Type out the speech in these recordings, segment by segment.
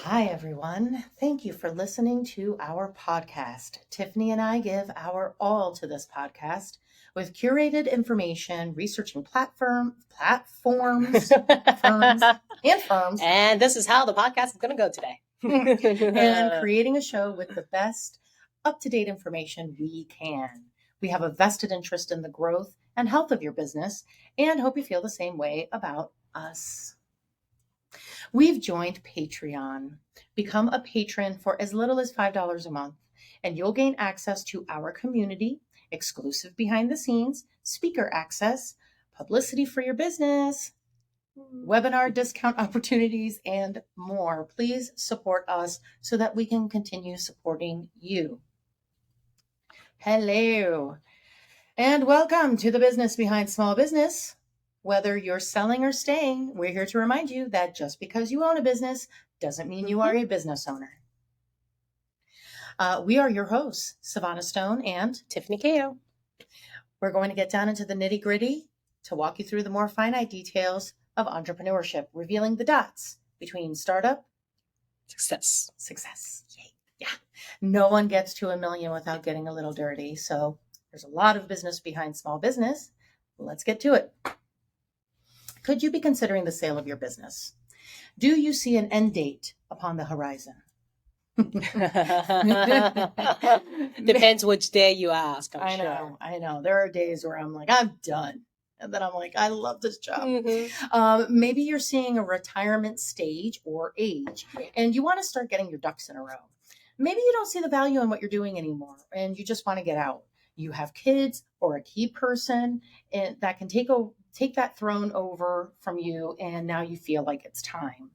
Hi, everyone. Thank you for listening to our podcast. Tiffany and I give our all to this podcast with curated information, researching platforms, firms. And this is how the podcast is going to go today. And creating a show with the best up-to-date information we can. We have a vested interest in the growth and health of your business and hope you feel the same way about us. We've joined Patreon. Become a patron for as little as $5 a month, and you'll gain access to our community, exclusive behind the scenes, speaker access, publicity for your business, webinar discount opportunities, and more. Please support us so that we can continue supporting you. Hello, and welcome to the business behind small business. Whether you're selling or staying, we're here to remind you that just because you own a business doesn't mean you are a business owner. We are your hosts, Sevana Stone and Tiffany Ko. We're going to get down into the nitty gritty to walk you through the more finite details of entrepreneurship, revealing the dots between startup, success. Yay. Yeah. No one gets to $1 million without getting a little dirty. So there's a lot of business behind small business. Let's get to it. Could you be considering the sale of your business? Do you see an end date upon the horizon? Depends which day you ask. I know. There are days where I'm like, I'm done. And then I'm like, I love this job. Maybe you're seeing a retirement stage or age, and you want to start getting your ducks in a row. Maybe you don't see the value in what you're doing anymore, and you just want to get out. You have kids or a key person and that can take that throne over from you, and now you feel like it's time.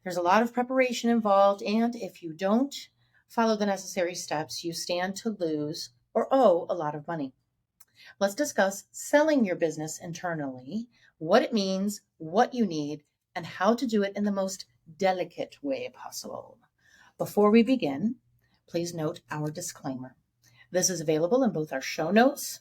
There's a lot of preparation involved, and if you don't follow the necessary steps, you stand to lose or owe a lot of money. Let's discuss selling your business internally, what it means, what you need, and how to do it in the most delicate way possible. Before we begin, please note our disclaimer. This is available in both our show notes.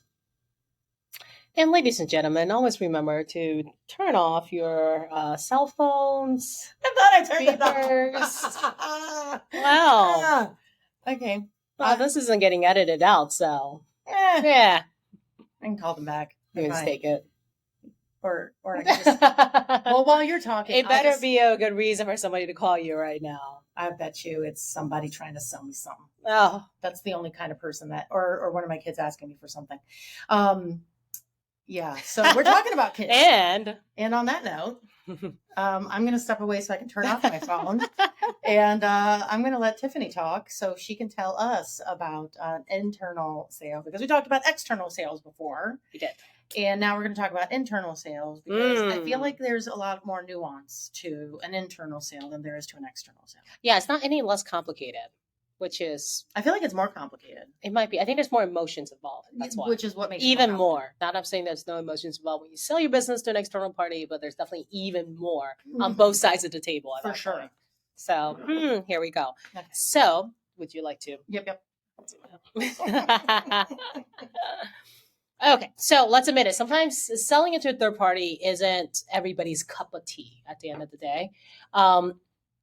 And ladies and gentlemen, always remember to turn off your cell phones. I thought I turned it off. Wow. Okay. Well, this isn't getting edited out, so yeah. I can call them back. You can take it. Or I can just... Well, while you're talking... It better be a good reason for somebody to call you right now. I bet you it's somebody trying to sell me something. Oh. That's the only kind of person that... Or one of my kids asking me for something. Yeah, so we're talking about kids. And on that note, I'm going to step away so I can turn off my phone. And I'm going to let Tiffany talk so she can tell us about internal sales. Because we talked about external sales before. We did. And now we're going to talk about internal sales. Because I feel like there's a lot more nuance to an internal sale than there is to an external sale. Yeah, it's not any less complicated. Which is... I feel like it's more complicated. It might be. I think there's more emotions involved. That's why. Which is what makes even more. Not I'm saying there's no emotions involved when you sell your business to an external party, but there's definitely even more on both sides of the table. For sure. Point. So here we go. Okay. So would you like to? Yep. Okay, so let's admit it. Sometimes selling it to a third party isn't everybody's cup of tea at the end of the day.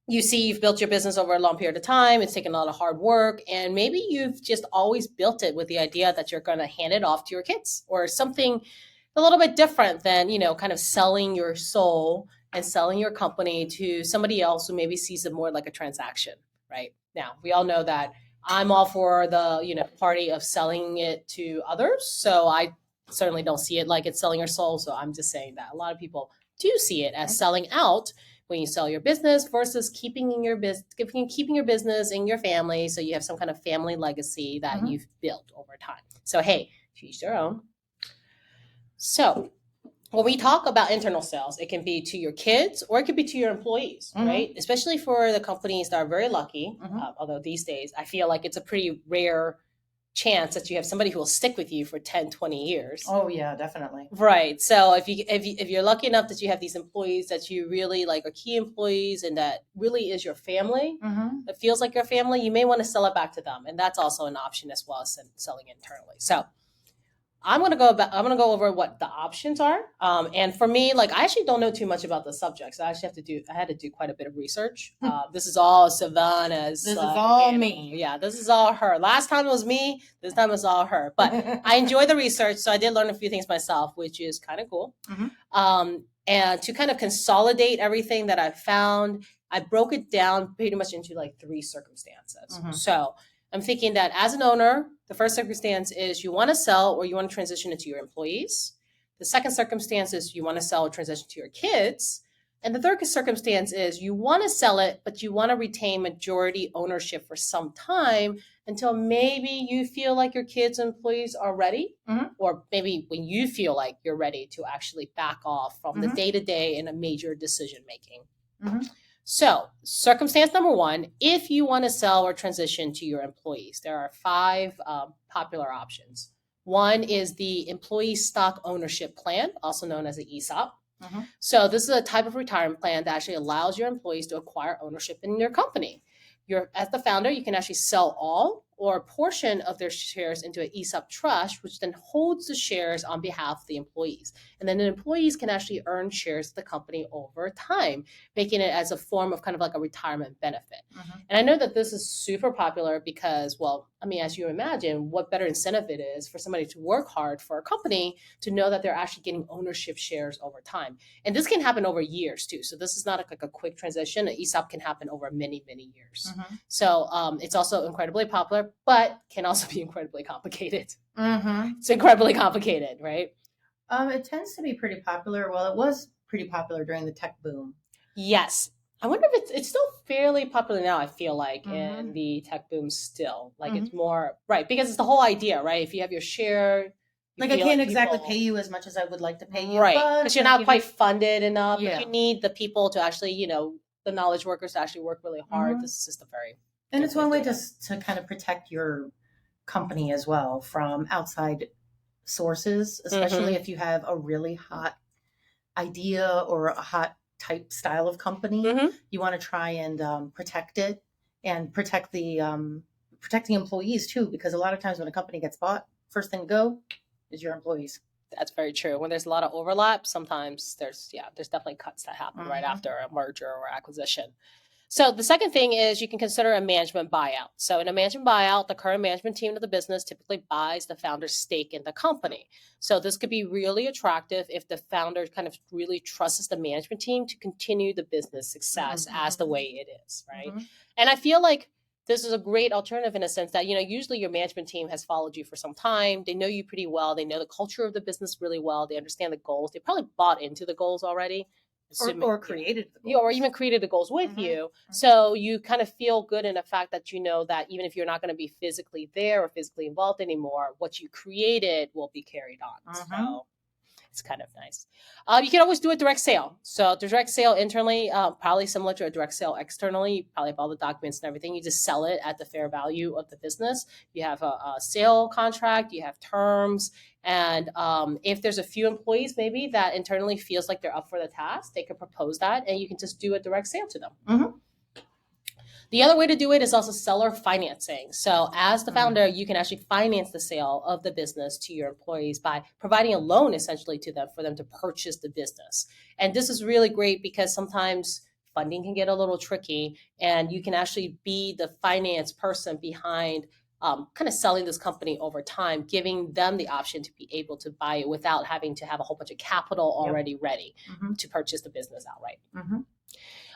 You see, you've built your business over a long period of time. It's taken a lot of hard work. And maybe you've just always built it with the idea that you're going to hand it off to your kids or something a little bit different than, kind of selling your soul and selling your company to somebody else who maybe sees it more like a transaction, right? Now, we all know that I'm all for the, party of selling it to others. So I certainly don't see it like it's selling your soul. So I'm just saying that a lot of people do see it as selling out when you sell your business versus keeping your business in your family, so you have some kind of family legacy that you've built over time. So hey, to each their own. So when we talk about internal sales, it can be to your kids or it could be to your employees, right? Especially for the companies that are very lucky. Although these days I feel like it's a pretty rare chance that you have somebody who will stick with you for 10, 20 years. Oh yeah, definitely. Right. So if you're lucky enough that you have these employees that you really like are key employees and that really is your family, it feels like your family, you may want to sell it back to them. And that's also an option as well as selling internally. So I'm gonna go over what the options are. And for me, like I actually don't know too much about the subject, so I had to do quite a bit of research. This is all Sevana's. This is all me. Yeah, this is all her. Last time it was me. This time it's all her. But I enjoy the research, so I did learn a few things myself, which is kind of cool. And to kind of consolidate everything that I found, I broke it down pretty much into like 3 circumstances. So I'm thinking that as an owner, the first circumstance is you want to sell or you want to transition it to your employees. The second circumstance is you want to sell or transition to your kids. And the third circumstance is you want to sell it, but you want to retain majority ownership for some time until maybe you feel like your kids' employees are ready, or maybe when you feel like you're ready to actually back off from the day-to-day and a major decision making. So circumstance number 1, if you want to sell or transition to your employees, there are 5 popular options. One is the employee stock ownership plan, also known as the ESOP. So this is a type of retirement plan that actually allows your employees to acquire ownership in your company. As the founder, you can actually sell all or a portion of their shares into an ESOP trust, which then holds the shares on behalf of the employees. And then the employees can actually earn shares of the company over time, making it as a form of kind of like a retirement benefit. And I know that this is super popular because, well, I mean, as you imagine, what better incentive it is for somebody to work hard for a company to know that they're actually getting ownership shares over time. And this can happen over years too. So this is not like a quick transition. An ESOP can happen over many, many years. So it's also incredibly popular, but can also be incredibly complicated. It's incredibly complicated, right? It tends to be pretty popular. Well, it was pretty popular during the tech boom. Yes. I wonder if it's still fairly popular now, I feel like, in the tech boom still. Like it's more, right, because it's the whole idea, right? If you have your share... Like I can't exactly pay you as much as I would like to pay you. Right, because you're not quite funded enough. Yeah. But you need the people to actually, the knowledge workers to actually work really hard. This is just a very... And it's one way just to kind of protect your company as well from outside sources, especially if you have a really hot idea or a hot type style of company. You want to try and protect it and protect the employees too, because a lot of times when a company gets bought, first thing to go is your employees. That's very true. When there's a lot of overlap, sometimes there's definitely cuts that happen right after a merger or acquisition. So the second thing is you can consider a management buyout. So in a management buyout, the current management team of the business typically buys the founder's stake in the company. So this could be really attractive if the founder kind of really trusts the management team to continue the business success as the way it is, right? And I feel like this is a great alternative in a sense that, usually your management team has followed you for some time. They know you pretty well. They know the culture of the business really well. They understand the goals. They probably bought into the goals already. Or created the goals. Or even created the goals with you. So you kind of feel good in the fact that you know that even if you're not going to be physically there or physically involved anymore, what you created will be carried on. So it's kind of nice. You can always do a direct sale. So direct sale internally, probably similar to a direct sale externally. You probably have all the documents and everything. You just sell it at the fair value of the business. You have a sale contract. You have terms. And if there's a few employees maybe that internally feels like they're up for the task, they could propose that and you can just do a direct sale to them. The other way to do it is also seller financing. So as the founder, you can actually finance the sale of the business to your employees by providing a loan essentially to them for them to purchase the business. And this is really great because sometimes funding can get a little tricky and you can actually be the finance person behind kind of selling this company over time, giving them the option to be able to buy it without having to have a whole bunch of capital already ready to purchase the business outright.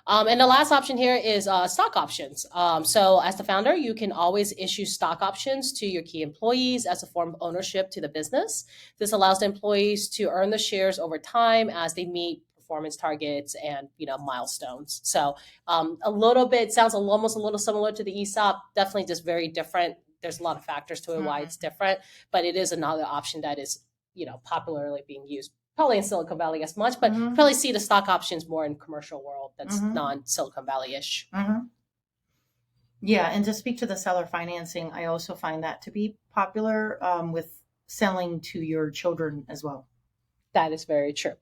And the last option here is stock options. So as the founder, you can always issue stock options to your key employees as a form of ownership to the business. This allows the employees to earn the shares over time as they meet performance targets and milestones. So a little bit sounds almost a little similar to the ESOP, definitely just very different. There's a lot of factors to it why it's different, but it is another option that is popularly being used. Probably in Silicon Valley as much, but you probably see the stock options more in commercial world that's non-Silicon Valley-ish. Yeah, and to speak to the seller financing, I also find that to be popular with selling to your children as well. That is very true.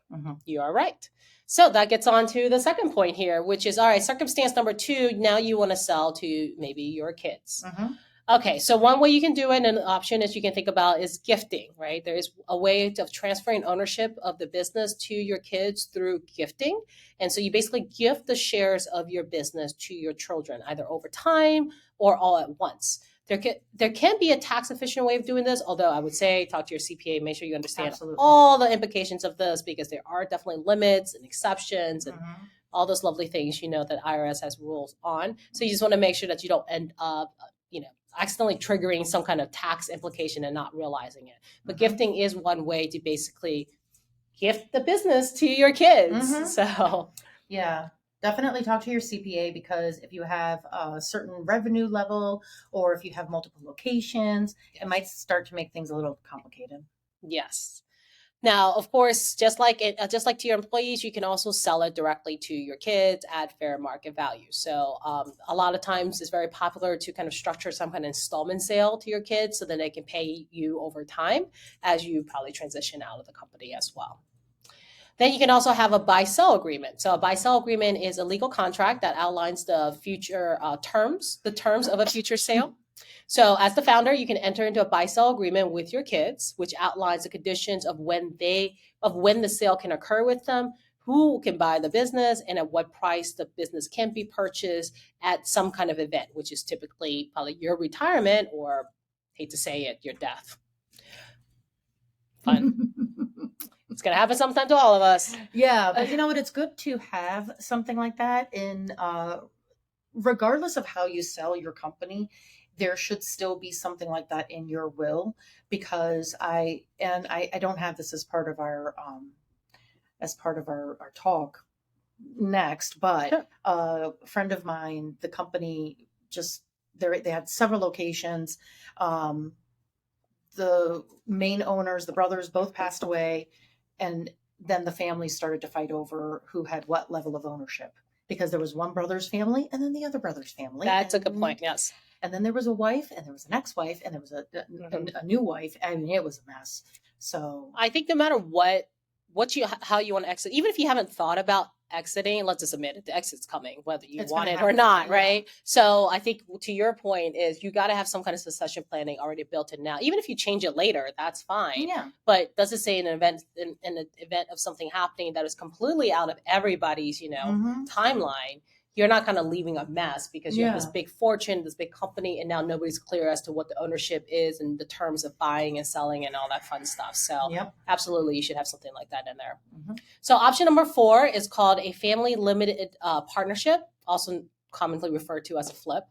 You are right. So that gets on to the second point here, which is, all right, circumstance number 2, now you want to sell to maybe your kids. Okay, so one way you can do it, and an option is you can think about is gifting, right? There is a way of transferring ownership of the business to your kids through gifting. And so you basically gift the shares of your business to your children, either over time or all at once. There can be a tax efficient way of doing this, although I would say talk to your CPA, make sure you understand Absolutely. all the implications of this, because there are definitely limits and exceptions and Mhm. all those lovely things, that IRS has rules on. So you just want to make sure that you don't end up, accidentally triggering some kind of tax implication and not realizing it. But gifting is one way to basically gift the business to your kids. So yeah, definitely talk to your CPA, because if you have a certain revenue level or if you have multiple locations, it might start to make things a little complicated. yes. Now, of course, just like to your employees, you can also sell it directly to your kids at fair market value. So a lot of times it's very popular to kind of structure some kind of installment sale to your kids so that they can pay you over time as you probably transition out of the company as well. Then you can also have a buy-sell agreement. So a buy-sell agreement is a legal contract that outlines the future the terms of a future sale. So as the founder, you can enter into a buy-sell agreement with your kids, which outlines the conditions of when the sale can occur with them, who can buy the business, and at what price the business can be purchased at some kind of event, which is typically probably your retirement or, hate to say it, your death. Fun. It's going to happen sometime to all of us. Yeah, but you know what? It's good to have something like that regardless of how you sell your company, there should still be something like that in your will, because I don't have this as part of our our talk next, but Sure. a friend of mine, the company just they had several locations. The main owners, the brothers, both passed away, and then the family started to fight over who had what level of ownership, because there was one brother's family and then the other brother's family. That's a good point. Yes. And then there was a wife, and there was an ex-wife, and there was a new wife. I mean, it was a mess. So I think no matter how you want to exit, even if you haven't thought about exiting, let's just admit it, the exit's coming, whether you want it or not, right? So I think to your point is you got to have some kind of succession planning already built in now. Even if you change it later, that's fine. Yeah. But does it say in an event of something happening that is completely out of everybody's, timeline? You're not kind of leaving a mess because you have this big fortune, this big company, and now nobody's clear as to what the ownership is and the terms of buying and selling and all that fun stuff. So absolutely, you should have something like that in there. So option number 4 is called a family limited partnership, also commonly referred to as a flip.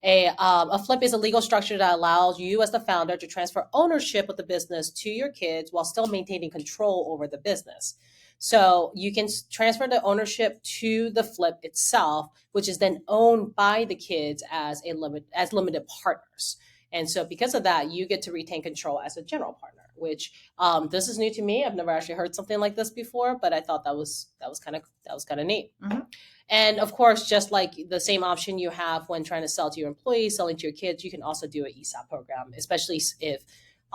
A flip is a legal structure that allows you as the founder to transfer ownership of the business to your kids while still maintaining control over the business. So you can transfer the ownership to the flip itself, which is then owned by the kids as limited partners. And so because of that, you get to retain control as a general partner, which this is new to me. I've never actually heard something like this before, but I thought that was kind of neat. And of course, just like the same option you have when trying to sell to your employees, selling to your kids, you can also do an ESOP program, especially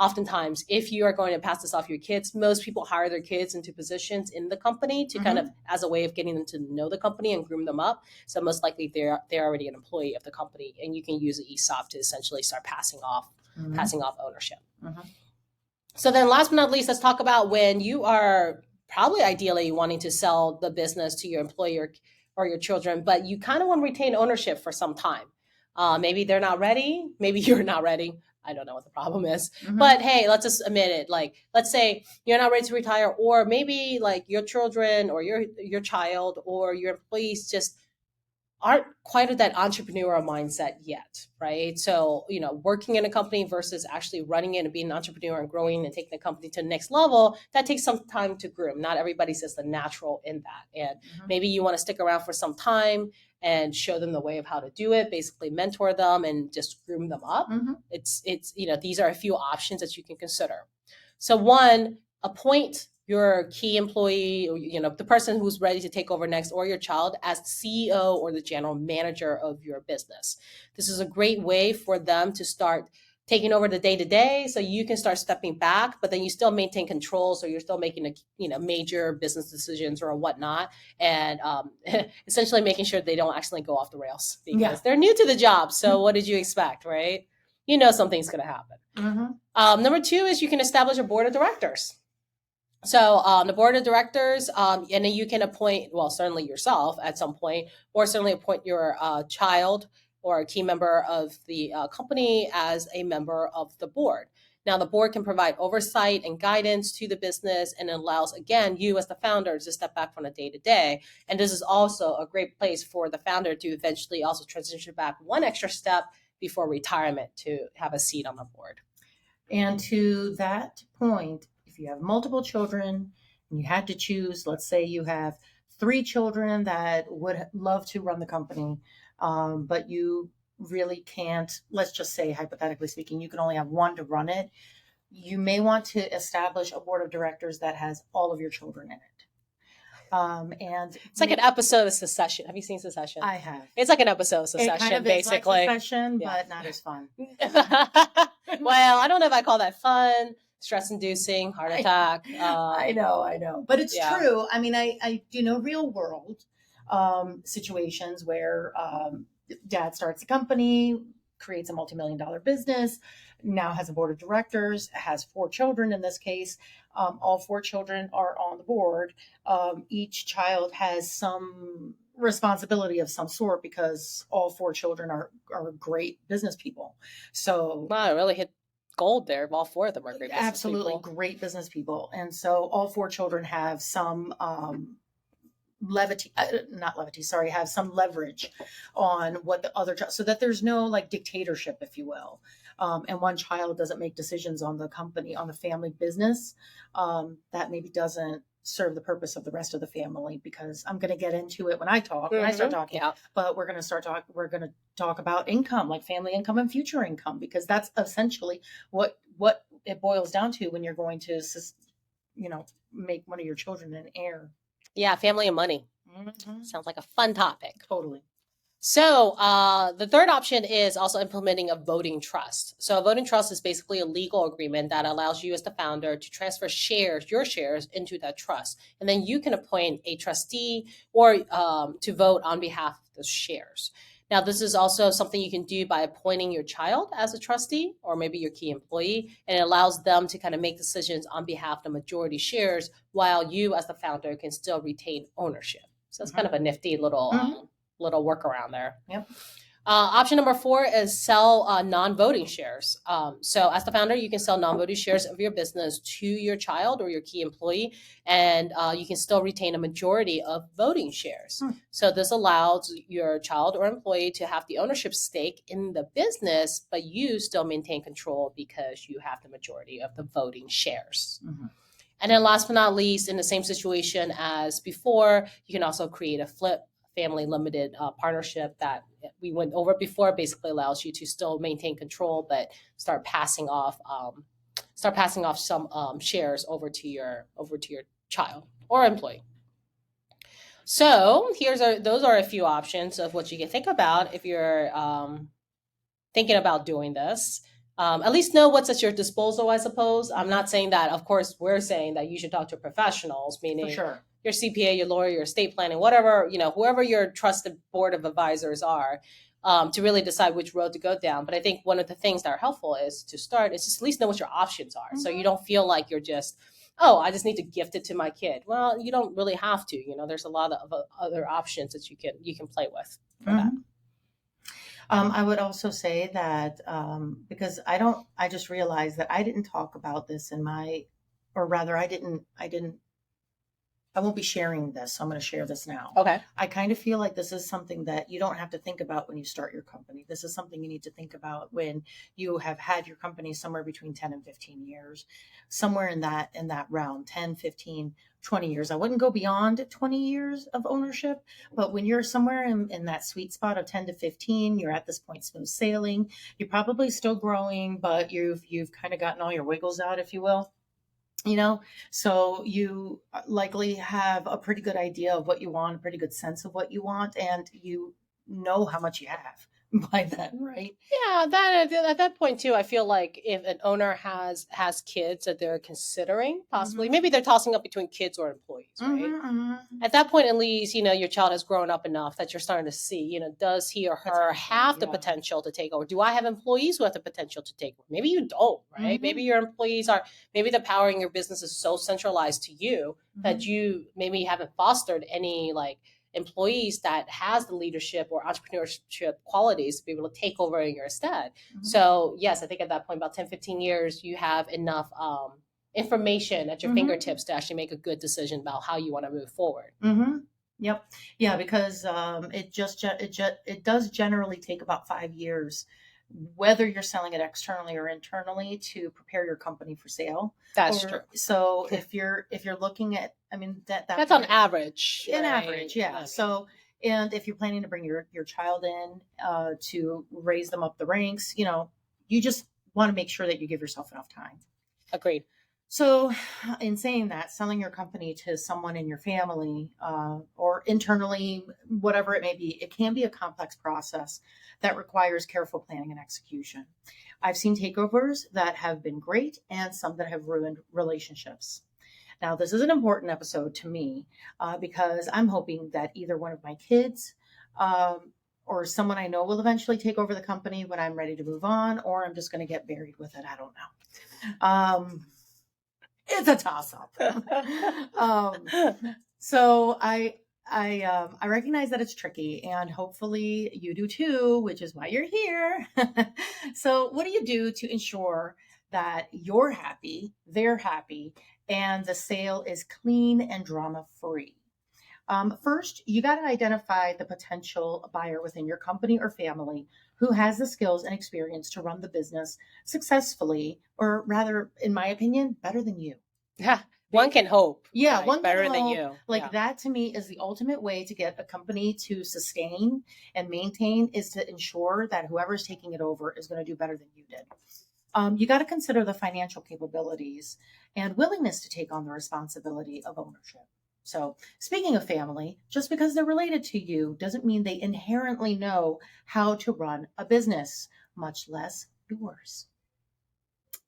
oftentimes, if you are going to pass this off your kids, most people hire their kids into positions in the company to kind of as a way of getting them to know the company and groom them up. So most likely they're already an employee of the company, and you can use an ESOP to essentially start passing off ownership. So then last but not least, let's talk about when you are probably ideally wanting to sell the business to your employer or your children, but you kind of want to retain ownership for some time. Maybe they're not ready. Maybe you're not ready. I don't know what the problem is, but hey, let's just admit it. Like, let's say you're not ready to retire, or maybe like your children or your child or your employees just aren't quite at that entrepreneurial mindset yet, right? So, working in a company versus actually running it and being an entrepreneur and growing and taking the company to the next level, that takes some time to groom. Not everybody's just a natural in that. And maybe you want to stick around for some time and show them the way of how to do it, basically mentor them and just groom them up. It's these are a few options that you can consider. So one, appoint your key employee, the person who's ready to take over next, or your child as CEO or the general manager of your business. This is a great way for them to start taking over the day-to-day, so you can start stepping back, but then you still maintain control, so you're still making major business decisions or whatnot, and essentially making sure they don't actually go off the rails because they're new to the job. So what did you expect, right? you know something's going to happen. Number 2 is you can establish a board of directors. So the board of directors, and then you can appoint, well, certainly yourself at some point, or certainly appoint your child or a key member of the company as a member of the board. Now, the board can provide oversight and guidance to the business, and it allows, again, you as the founder to step back from the day-to-day. And this is also a great place for the founder to eventually also transition back one extra step before retirement to have a seat on the board. And to that point, if you have multiple children and you had to choose, let's say you have 3 children that would love to run the company, but you really can't, let's just say, hypothetically speaking, you can only have 1 to run it. You may want to establish a board of directors that has all of your children in it. And it's like an episode of Succession. Have you seen Succession? I have. It's like an episode of Succession, it kind of basically. Is like Succession, but not as fun. Well, I don't know if I call that fun. Stress-inducing, heart attack. I know, but it's true. I mean, I do know real world situations where dad starts a company, creates a multi-million-dollar business, now has a board of directors, has 4 children in this case. All 4 children are on the board. Each child has some responsibility of some sort because all 4 children are great business people. So wow, I really hit gold there. All 4 of them are great business absolutely people. Great business people. And so all 4 children have some have some leverage on what the other child, so that there's no like dictatorship, if you will. And one child doesn't make decisions on the company, on the family business, that maybe doesn't serve the purpose of the rest of the family, because I'm going to get into it when I start talking, but we're going to talk about income, like family income and future income, because that's essentially what it boils down to when you're going to, make one of your children an heir. Yeah, family and money. Sounds like a fun topic. Totally. So the third option is also implementing a voting trust. So a voting trust is basically a legal agreement that allows you as the founder to transfer your shares into that trust. And then you can appoint a trustee or to vote on behalf of the shares. Now, this is also something you can do by appointing your child as a trustee or maybe your key employee, and it allows them to kind of make decisions on behalf of the majority shares while you as the founder can still retain ownership. So it's kind of a nifty little workaround there. Yep. Option number 4 is sell non-voting shares. So as the founder, you can sell non-voting shares of your business to your child or your key employee, and you can still retain a majority of voting shares. So this allows your child or employee to have the ownership stake in the business, but you still maintain control because you have the majority of the voting shares. And then last but not least, in the same situation as before, you can also create a flip family limited partnership that we went over before. Basically allows you to still maintain control, but start passing off some shares over to your child or employee. So those are a few options of what you can think about if you're thinking about doing this. At least know what's at your disposal, I suppose. I'm not saying that, of course, we're saying that you should talk to professionals, meaning your CPA, your lawyer, your estate planning, whatever, whoever your trusted board of advisors are, to really decide which road to go down. But I think one of the things that are helpful is to start is just at least know what your options are. So you don't feel like you're just, I just need to gift it to my kid. Well, you don't really have to. There's a lot of other options that you can play with for that. I would also say that because I just realized that I didn't talk about this I won't be sharing this. So I'm going to share this now. Okay. I kind of feel like this is something that you don't have to think about when you start your company. This is something you need to think about when you have had your company somewhere between 10 and 15 years, somewhere in that realm, 10, 15, 20 years. I wouldn't go beyond 20 years of ownership, but when you're somewhere in that sweet spot of 10 to 15, you're at this point smooth sailing. You're probably still growing, but you've kind of gotten all your wiggles out, if you will. So you likely have a pretty good idea of what you want, a pretty good sense of what you want, and you know how much you have. by then, right? Yeah, that at that point too, I feel like if an owner has kids that they're considering, possibly maybe they're tossing up between kids or employees, right? At that point, at least, your child has grown up enough that you're starting to see, does he or her have the potential to take over? Do I have employees who have the potential to take over? Maybe you don't, right? Maybe your employees maybe the power in your business is so centralized to you that you maybe haven't fostered any employees that has the leadership or entrepreneurship qualities to be able to take over in your stead. So yes, I think at that point, about 10, 15 years, you have enough information at your fingertips to actually make a good decision about how you want to move forward. Yep. Yeah, because it does generally take about 5 years, whether you're selling it externally or internally, to prepare your company for sale. That's true. So if you're looking at, that's on average. An average, yeah. So, and if you're planning to bring your child in to raise them up the ranks, you just want to make sure that you give yourself enough time. Agreed. So in saying that, selling your company to someone in your family or internally, whatever it may be, it can be a complex process that requires careful planning and execution. I've seen takeovers that have been great and some that have ruined relationships. Now, this is an important episode to me because I'm hoping that either one of my kids or someone I know will eventually take over the company when I'm ready to move on, or I'm just going to get buried with it. I don't know. It's a toss-up. So I recognize that it's tricky, and hopefully you do too, which is why you're here. So what do you do to ensure that you're happy, they're happy, and the sale is clean and drama-free? First, you got to identify the potential buyer within your company or family who has the skills and experience to run the business successfully, or rather, in my opinion, better than you. Yeah, one can hope. Yeah, right? one better can than hope. you. That to me is the ultimate way to get a company to sustain and maintain, is to ensure that whoever's taking it over is going to do better than you did. You got to consider the financial capabilities and willingness to take on the responsibility of ownership. So speaking of family, just because they're related to you doesn't mean they inherently know how to run a business, much less yours.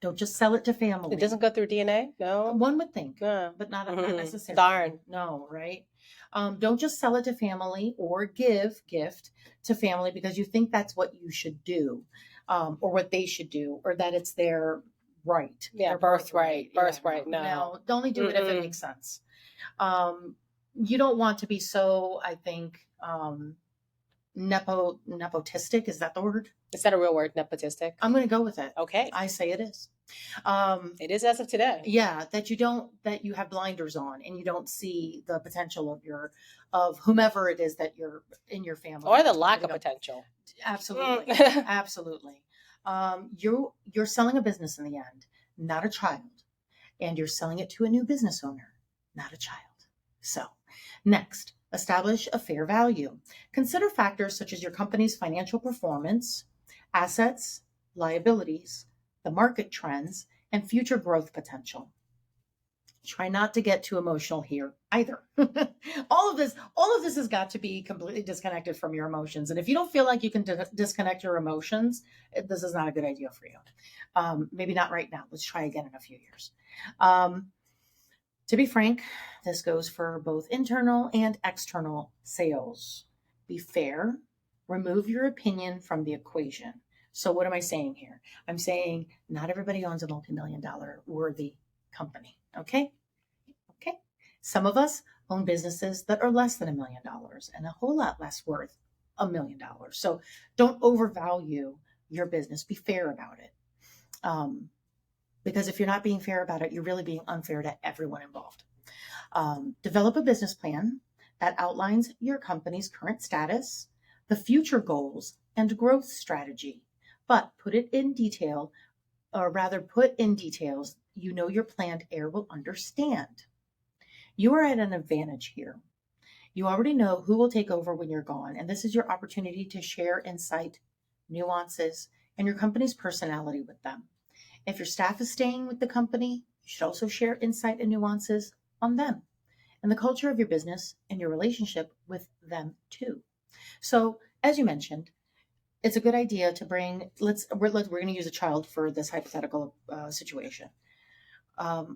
Don't just sell it to family. It doesn't go through DNA? No? One would think, but not necessarily. Darn. No, right? Don't just sell it to family or gift to family because you think that's what you should do, or what they should do, or that it's their right. Yeah, their birthright. No, only do it if it makes sense. You don't want to be so, I think, nepotistic. Is that the word? Is that a real word, nepotistic? I'm going to go with it. Okay. I say it is. It is as of today. Yeah, that you have blinders on and you don't see the potential of whomever it is that you're in your family. Or the lack of potential. Absolutely. Absolutely. You're selling a business in the end, not a child. And you're selling it to a new business owner, not a child. So, next, establish a fair value. Consider factors such as your company's financial performance, assets, liabilities, the market trends, and future growth potential. Try not to get too emotional here either. all of this has got to be completely disconnected from your emotions. And if you don't feel like you can disconnect your emotions, this is not a good idea for you. Maybe not right now. Let's try again in a few years. To be frank, this goes for both internal and external sales. Be fair. Remove your opinion from the equation. So what am I saying here? I'm saying not everybody owns a multi-million-dollar worthy company. Okay. Some of us own businesses that are less than $1 million and a whole lot less worth $1 million. So don't overvalue your business. Be fair about it. Because if you're not being fair about it, you're really being unfair to everyone involved. Develop a business plan that outlines your company's current status, the future goals, and growth strategy. But put in details your planned heir will understand. You are at an advantage here. You already know who will take over when you're gone, and this is your opportunity to share insight, nuances, and your company's personality with them. If your staff is staying with the company, you should also share insight and nuances on them and the culture of your business and your relationship with them too. So, as you mentioned, it's a good idea to bring, we're going to use a child for this hypothetical situation.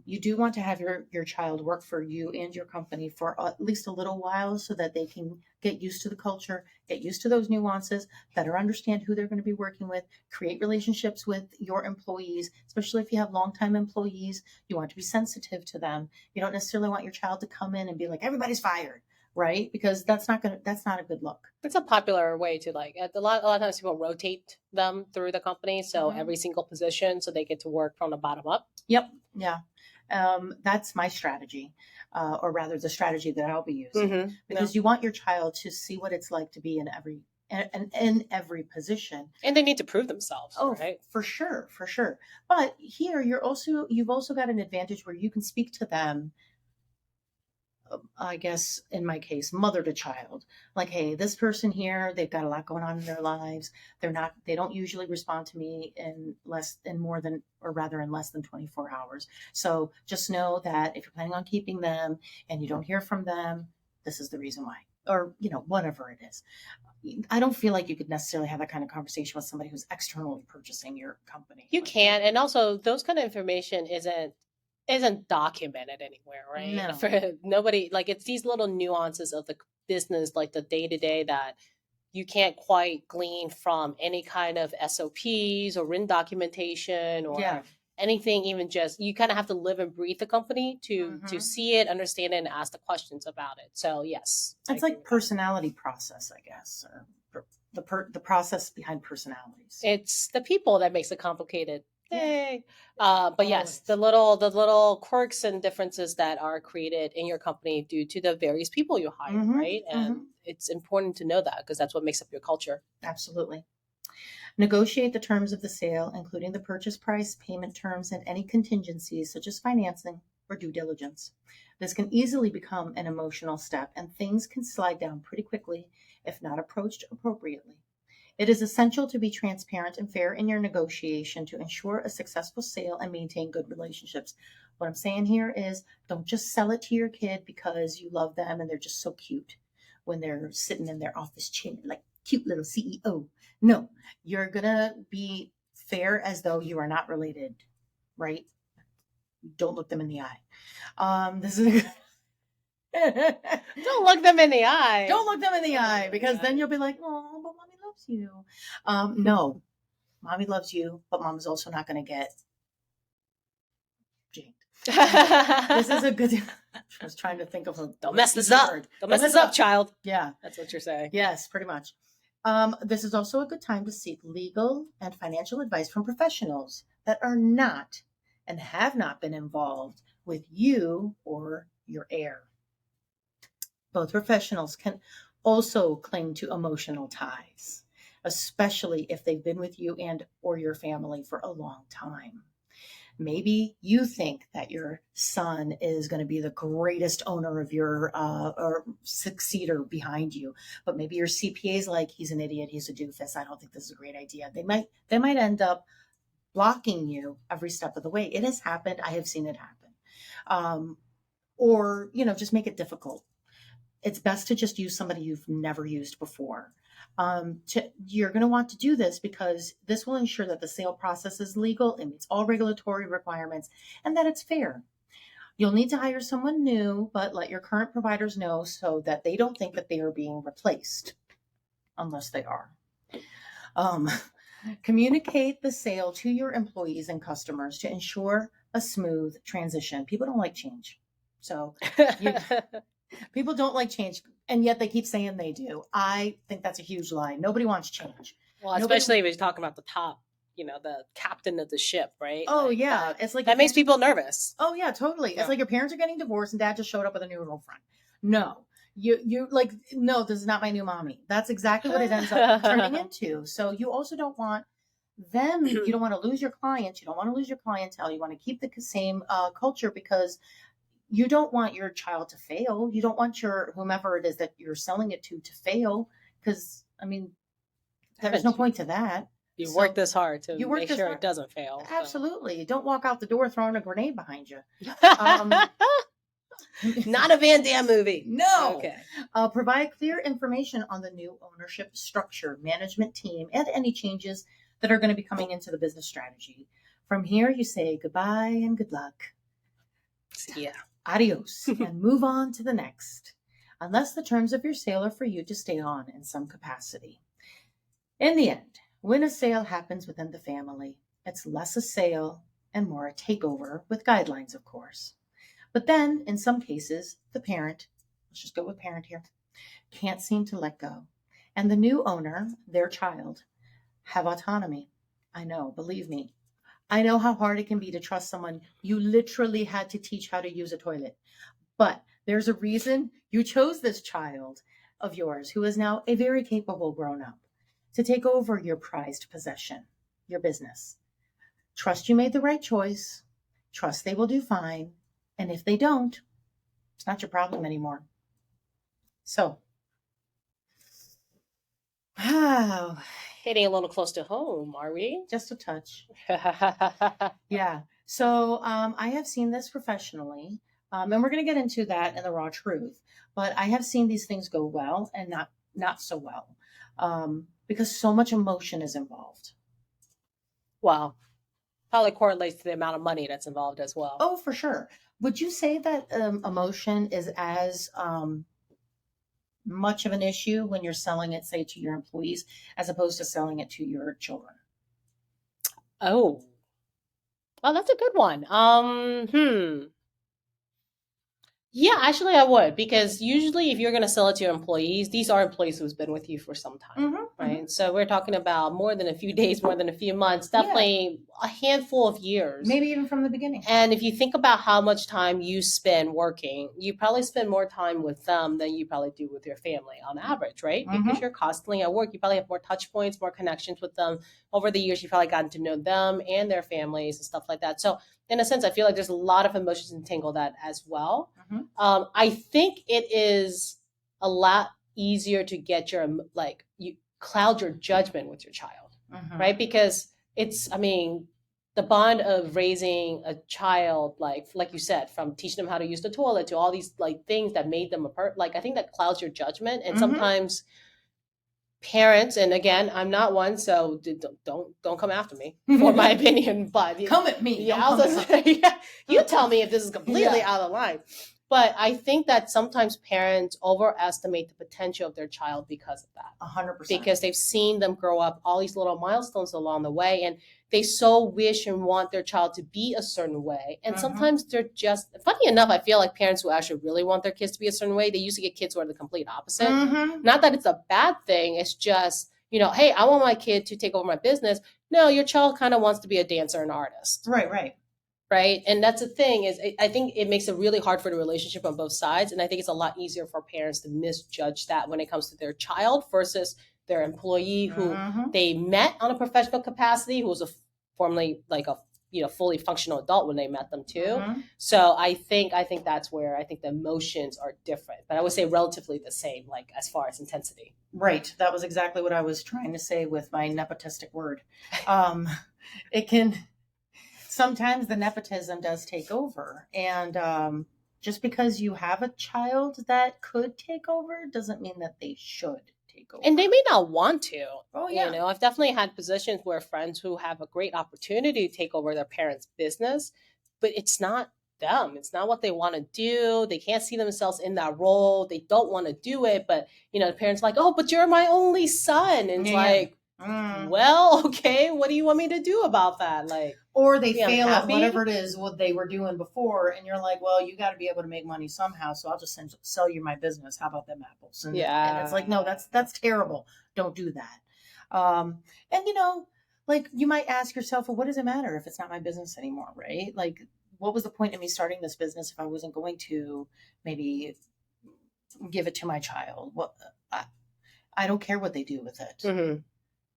You do want to have your child work for you and your company for at least a little while so that they can get used to the culture, get used to those nuances, better understand who they're going to be working with, create relationships with your employees, especially if you have longtime employees. You want to be sensitive to them. You don't necessarily want your child to come in and be like, everybody's fired, right? Because that's not a good look. It's a popular way to like a lot of times people rotate them through the company, so Mhm. every single position, so they get to work from the bottom up. Yep. Yeah. That's my strategy, or rather the strategy that I'll be using, because you want your child to see what it's like to be in every position. And they need to prove themselves. Oh, right? For sure, for sure. But here you've also got an advantage where you can speak to them. I guess in my case, mother to child, like, hey, this person here, they've got a lot going on in their lives. They don't usually respond to me in less than 24 hours. So just know that if you're planning on keeping them and you don't hear from them, this is the reason why, or, whatever it is. I don't feel like you could necessarily have that kind of conversation with somebody who's externally purchasing your company. You can, and also those kind of information isn't documented anywhere, right? No. For nobody, like it's these little nuances of the business, like the day to day, that you can't quite glean from any kind of SOPs or written documentation or anything. Even just you kind of have to live and breathe the company to see it, understand it, and ask the questions about it. So yes, it's like personality process, I guess, or the process behind personalities. It's the people that makes it complicated. Hey. But yes, the little quirks and differences that are created in your company due to the various people you hire, right? And it's important to know that because that's what makes up your culture. Absolutely. Negotiate the terms of the sale, including the purchase price, payment terms, and any contingencies such as financing or due diligence. This can easily become an emotional step, and things can slide down pretty quickly if not approached appropriately. It is essential to be transparent and fair in your negotiation to ensure a successful sale and maintain good relationships. What I'm saying here is don't just sell it to your kid because you love them and they're just so cute when they're sitting in their office chair like cute little CEO. No, you're going to be fair as though you are not related, right? Don't look them in the eye. This is Don't look them in the eye. Don't look them in the eye because then you'll be like, oh, but mommy loves you. No, mommy loves you, but mom's also not going to get jinked. This is a good. I was trying to think of a. Don't mess this up. Don't mess this up, child. Yeah, that's what you're saying. Yes, pretty much. This is also a good time to seek legal and financial advice from professionals that are not and have not been involved with you or your heir. Both professionals can also cling to emotional ties, especially if they've been with you and or your family for a long time. Maybe you think that your son is going to be the greatest owner of your or succeeder behind you, but maybe your CPA is like, he's an idiot, he's a doofus. I don't think this is a great idea. They might end up blocking you every step of the way. It has happened. I have seen it happen. Or just make it difficult. It's best to just use somebody you've never used before. You're going to want to do this because this will ensure that the sale process is legal and meets all regulatory requirements and that it's fair. You'll need to hire someone new, but let your current providers know so that they don't think that they are being replaced, unless they are. Communicate the sale to your employees and customers to ensure a smooth transition. People don't like change. So people don't like change, and yet they keep saying they do. I think that's a huge lie. Nobody wants change. Well, especially when you're talking about the top, the captain of the ship, right? Oh, like yeah. It's like that makes people nervous. Oh, yeah, totally. Yeah. It's like your parents are getting divorced and dad just showed up with a new girlfriend. No, you like, no, this is not my new mommy. That's exactly what it ends up turning into. So you also don't want them, you don't want to lose your clients. You don't want to lose your clientele. You want to keep the same culture because you don't want your child to fail. You don't want your whomever it is that you're selling it to fail because, there's no point to that. You work this hard to make sure it doesn't fail. Absolutely. So. Don't walk out the door throwing a grenade behind you. Not a Van Damme movie. No. Okay. Provide clear information on the new ownership structure, management team, and any changes that are going to be coming into the business strategy. From here, you say goodbye and good luck. Yeah. Adios, and move on to the next, unless the terms of your sale are for you to stay on in some capacity. In the end, when a sale happens within the family, it's less a sale and more a takeover with guidelines, of course. But then, in some cases, the parent, let's just go with parent here, can't seem to let go. And the new owner, their child, have autonomy. I know, believe me. I know how hard it can be to trust someone you literally had to teach how to use a toilet. But there's a reason you chose this child of yours, who is now a very capable grown-up, to take over your prized possession, your business. Trust you made the right choice. Trust they will do fine. And if they don't, it's not your problem anymore. So, wow. Hitting a little close to home, are we? Just a touch. Yeah. So I have seen this professionally, and we're going to get into that in the raw truth. But I have seen these things go well and not so well, because so much emotion is involved. Well, probably correlates to the amount of money that's involved as well. Oh, for sure. Would you say that emotion is as much of an issue when you're selling it, say, to your employees, as opposed to selling it to your children? Oh, that's a good one. Yeah, actually, I would, because usually if you're going to sell it to your employees, these are employees who's been with you for some time, right? So we're talking about more than a few days, more than a few months, definitely a handful of years. Maybe even from the beginning. And if you think about how much time you spend working, you probably spend more time with them than you probably do with your family on average, right? Because you're constantly at work. You probably have more touch points, more connections with them. Over the years, you've probably gotten to know them and their families and stuff like that. So in a sense, I feel like there's a lot of emotions entangled that as well. I think it is a lot easier to get you cloud your judgment with your child, right? Because it's, the bond of raising a child, like you said, from teaching them how to use the toilet to all these like things that made them I think that clouds your judgment. And sometimes parents, and again, I'm not one, so don't come after me for my opinion, but come at me. Yeah, I'll just say, you tell me if this is completely out of line. But I think that sometimes parents overestimate the potential of their child because of that. 100%. Because they've seen them grow up, all these little milestones along the way, and they so wish and want their child to be a certain way. And sometimes they're just, funny enough, I feel like parents who actually really want their kids to be a certain way, they usually get kids who are the complete opposite. Not that it's a bad thing. It's just, hey, I want my kid to take over my business. No, your child kind of wants to be a dancer and artist. Right. And that's the thing is, I think it makes it really hard for the relationship on both sides. And I think it's a lot easier for parents to misjudge that when it comes to their child versus their employee who they met on a professional capacity, who was formerly like a fully functional adult when they met them too. So I think that's where I think the emotions are different, but I would say relatively the same, like as far as intensity. Right. That was exactly what I was trying to say with my nepotistic word. It can, sometimes the nepotism does take over, and just because you have a child that could take over doesn't mean that they should take over. And they may not want to. Oh, yeah. I've definitely had positions where friends who have a great opportunity to take over their parents' business, but it's not them. It's not what they want to do. They can't see themselves in that role. They don't want to do it, but the parents are like, oh, but you're my only son. And it's well, okay, what do you want me to do about that? Or they fail at whatever it is what they were doing before, and you're like, well, you got to be able to make money somehow, so I'll just sell you my business. How about them apples? And it's like, no, that's terrible. Don't do that. And you might ask yourself, well, what does it matter if it's not my business anymore, right? Like, what was the point of me starting this business if I wasn't going to maybe give it to my child? Well, I don't care what they do with it.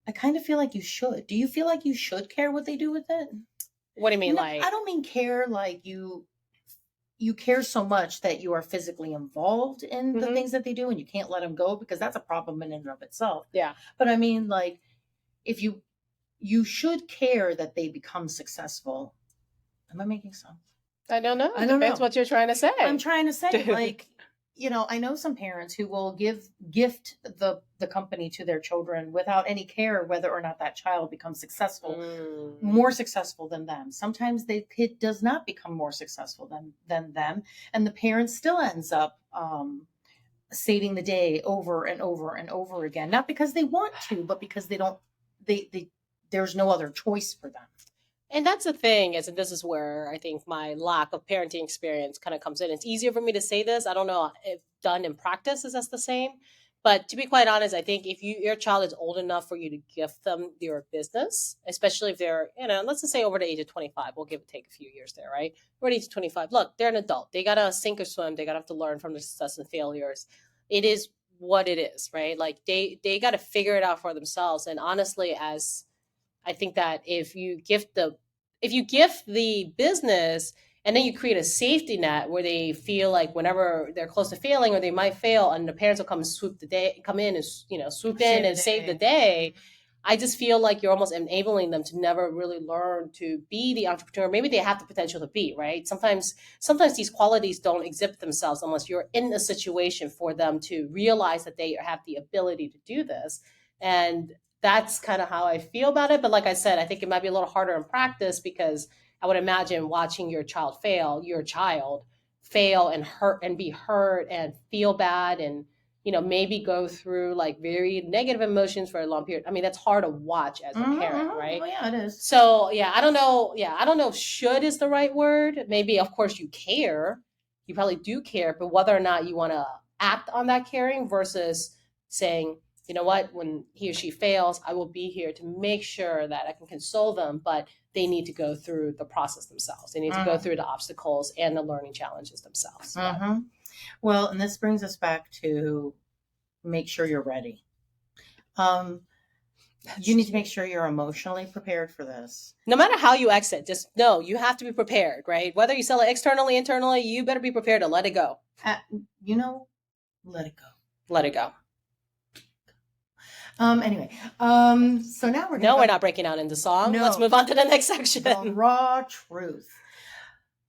I kind of feel like you should. Do you feel like you should care what they do with it? What do you mean? I don't mean care like you care so much that you are physically involved in the things that they do and you can't let them go, because that's a problem in and of itself. Yeah. But I mean, like, if you should care that they become successful. Am I making sense? I don't know. I don't Depends know. what you're trying to say. I'm trying to say, like, I know some parents who will gift the company to their children without any care whether or not that child becomes successful, more successful than them. Sometimes the kid does not become more successful than them, and the parent still ends up saving the day over and over and over again, not because they want to, but because they don't. They there's no other choice for them. And that's the thing and this is where I think my lack of parenting experience kind of comes in. It's easier for me to say this. I don't know if done in practice is that's the same. But to be quite honest, I think if your child is old enough for you to gift them your business, especially if they're, let's just say over the age of 25, we'll take a few years there, right? Over the age of 25, look, they're an adult. They got to sink or swim. They got to have to learn from their success and failures. It is what it is, right? Like they got to figure it out for themselves. And honestly, I think that if you gift the business and then you create a safety net where they feel like whenever they're close to failing or they might fail and the parents will come and swoop in and save the day. I just feel like you're almost enabling them to never really learn to be the entrepreneur. Maybe they have the potential to be, right? Sometimes these qualities don't exhibit themselves unless you're in a situation for them to realize that they have the ability to do this. And that's kind of how I feel about it. But like I said, I think it might be a little harder in practice because I would imagine watching your child fail and hurt and be hurt and feel bad and, maybe go through like very negative emotions for a long period. I mean, that's hard to watch as a parent, right? Oh, yeah, it is. So yeah, I don't know. Yeah, I don't know if should is the right word. Maybe, of course, you care. You probably do care, but whether or not you want to act on that caring versus saying, you know what, when he or she fails, I will be here to make sure that I can console them, but they need to go through the process themselves. They need to go through the obstacles and the learning challenges themselves. Well, and this brings us back to make sure you're ready. You need to make sure you're emotionally prepared for this. No matter how you exit, just know you have to be prepared, right? Whether you sell it externally, internally, you better be prepared to let it go. Let it go. Let it go. Anyway, so now we're not breaking out into song. No. Let's move on to the next section. The raw truth.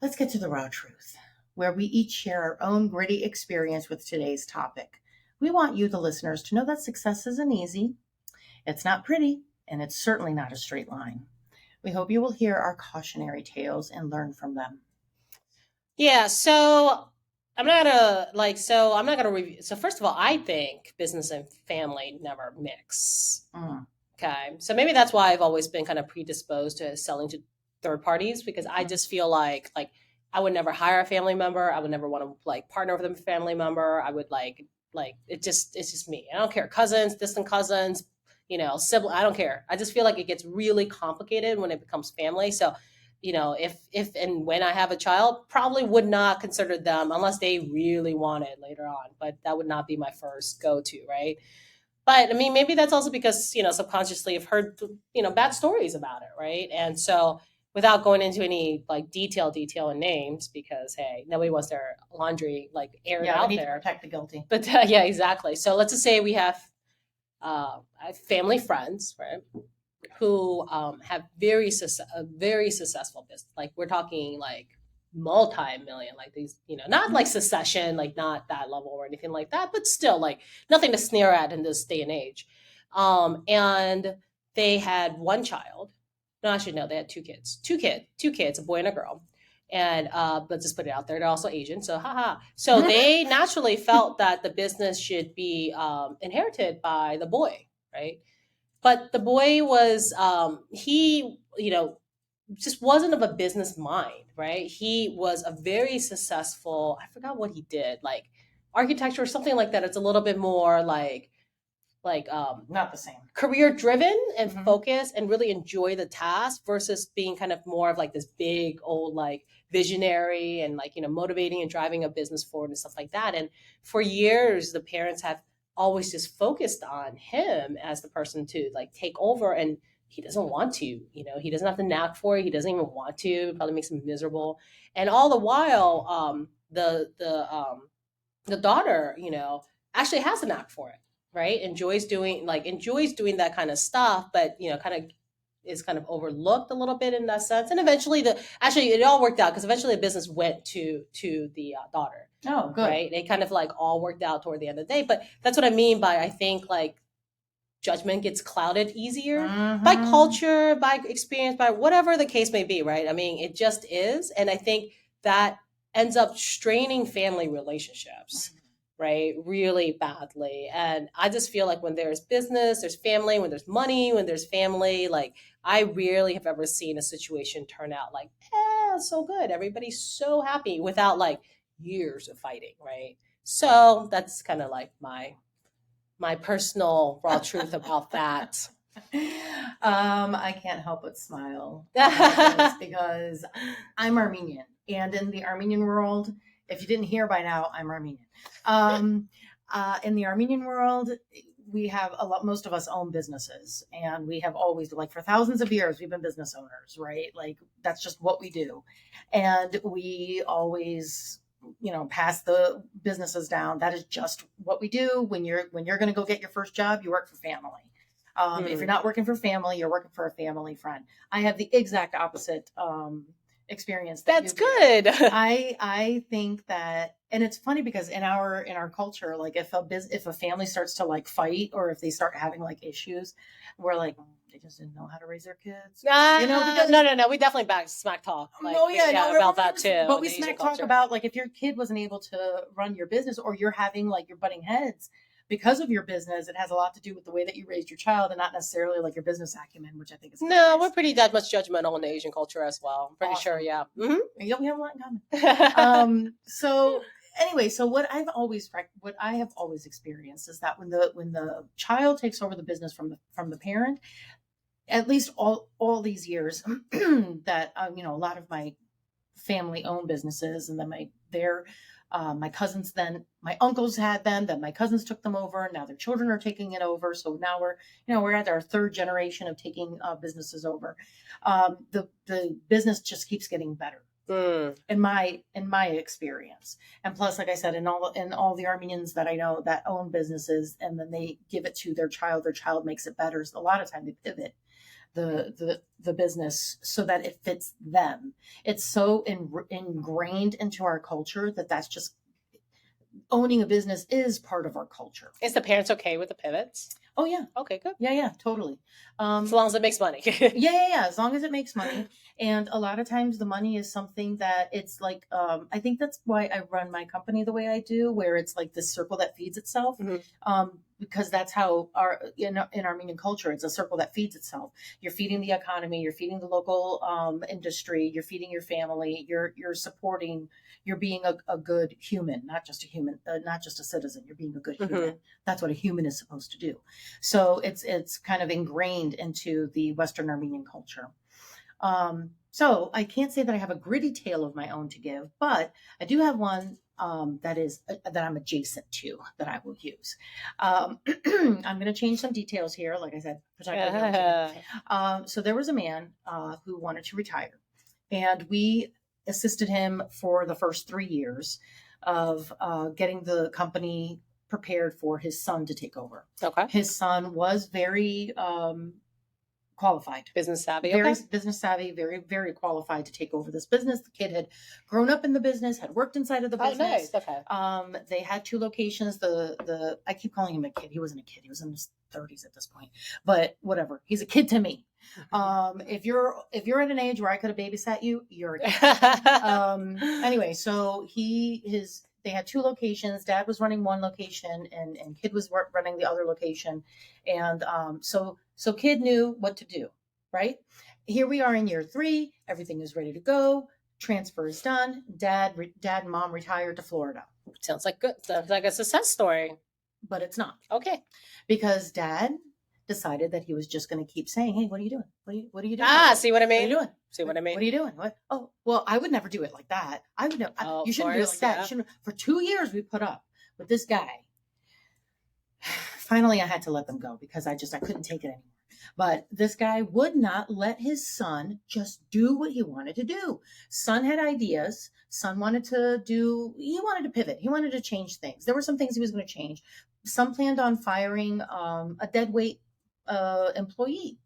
Let's get to the raw truth, where we each share our own gritty experience with today's topic. We want you, the listeners, to know that success isn't easy. It's not pretty, and it's certainly not a straight line. We hope you will hear our cautionary tales and learn from them. Yeah, so I'm not gonna review. So first of all, I think business and family never mix. Okay, so maybe that's why I've always been kind of predisposed to selling to third parties because I just feel like I would never hire a family member. I would never want to partner with a family member. I would it's just me. I don't care. Cousins, distant cousins, sibling. I don't care. I just feel like it gets really complicated when it becomes family. So, if and when I have a child, probably would not consider them unless they really want it later on. But that would not be my first go-to, right? But I mean, maybe that's also because, subconsciously I've heard, bad stories about it, right? And so without going into any detail and names, because hey, nobody wants their laundry aired out we need there. To protect the guilty. But yeah, exactly. So let's just say we have family friends, right, who have very successful business. We're talking multi-million, these, not Succession, not that level or anything like that, but still nothing to sneer at in this day and age. And they had one child. No, actually, no, they had two kids, a boy and a girl. And let's just put it out there, they're also Asian, so haha. So they naturally felt that the business should be inherited by the boy, right? But the boy was, he, just wasn't of a business mind, right? He was a very successful, I forgot what he did, architecture or something like that. It's a little bit more not the same, career driven and focused and really enjoy the task versus being kind of more of this big old visionary and motivating and driving a business forward and stuff like that. And for years the parents have always just focused on him as the person to take over, and he doesn't want to, he doesn't have the knack for it. He doesn't even want to. It probably makes him miserable. And all the while, the daughter, actually has the knack for it, right? Enjoys doing that kind of stuff, but kind of is kind of overlooked a little bit in that sense. And eventually actually it all worked out because eventually the business went to the daughter. Oh, good. Right. It kind of like all worked out toward the end of the day. But that's what I mean by, I think, like, judgment gets clouded easier by culture, by experience, by whatever the case may be, right? I mean, it just is. And I think that ends up straining family relationships, right? Really badly. And I just feel like when there's business, there's family, when there's money, when there's family, like, I rarely have ever seen a situation turn out like, so good. Everybody's so happy without like years of fighting, right? So that's kind of like my personal raw truth about that. I can't help but smile because I'm Armenian, and in the Armenian world, if you didn't hear by now, I'm Armenian. In the Armenian world, we have most of us own businesses, and we have always, like, for thousands of years, we've been business owners, right? Like, that's just what we do. And we always, pass the businesses down. That is just what we do. When you're going to go get your first job, you work for family. If you're not working for family, you're working for a family friend. I have the exact opposite experience. That's good. I think that, and it's funny because in our culture, like, if a family starts to like fight, or if they start having like issues, we're like, they just didn't know how to raise their kids. Because, no, we definitely smack talk. Like, about that too. But we smack talk about, like, if your kid wasn't able to run your business, or you're having like you're butting heads because of your business, it has a lot to do with the way that you raised your child, and not necessarily like your business acumen, which I think is no, we're pretty that much judgmental in the Asian culture as well. I'm pretty sure, yeah. Mm-hmm. We have a lot in common. So anyway, so what I have always experienced is that when the child takes over the business from the parent, at least all these years that a lot of my family owned businesses, and then my cousins, then my uncles had them, then my cousins took them over. Now their children are taking it over. So now we're at our third generation of taking businesses over. The business just keeps getting better. In my experience. And plus, like I said, in all the Armenians that I know that own businesses, and then they give it to their child makes it better. So a lot of time they pivot the business so that it fits them. It's so ingrained into our culture that's just, owning a business is part of our culture. Is the parents okay with the pivots? Oh yeah. Okay, good. Yeah, totally. As long as it makes money. yeah. As long as it makes money. And a lot of times the money is something that it's like, I think that's why I run my company the way I do, where it's like this circle that feeds itself. Because that's how in Armenian culture, it's a circle that feeds itself. You're feeding the economy, you're feeding the local industry, you're feeding your family, you're supporting, you're being a good human, not just a human, not just a citizen. You're being a good human. That's what a human is supposed to do. So it's kind of ingrained into the Western Armenian culture. So I can't say that I have a gritty tale of my own to give, but I do have one that I'm adjacent to that I will use. I'm going to change some details here. Like I said, so there was a man who wanted to retire, and we assisted him for the first 3 years of getting the company prepared for his son to take over. Okay. His son was very qualified, business savvy, business savvy, very, very qualified to take over this business. The kid had grown up in the business, had worked inside of the business. Oh, nice. Okay. They had 2 locations. I keep calling him a kid. He wasn't a kid. He was in his 30s at this point, but whatever. He's a kid to me. If you're at an age where I could have babysat you, you're a kid. Anyway, so they had 2 locations. Dad was running one location, and kid was running the other location. And so kid knew what to do, right? Here we are in year 3. Everything is ready to go. Transfer is done. Dad and mom retired to Florida. Sounds like a success story. But it's not. Okay. Because dad decided that he was just going to keep saying, "Hey, what are you doing? What are you doing? See what I mean? What are you doing? See what I mean? What are you doing? What? Oh, well, I would never do it like that. I would never. You shouldn't do it like that. For 2 years, we put up with this guy. Finally, I had to let them go because I couldn't take it anymore. But this guy would not let his son just do what he wanted to do. Son had ideas. Son wanted to pivot. He wanted to change things. There were some things he was going to change. Some planned on firing a dead weight employee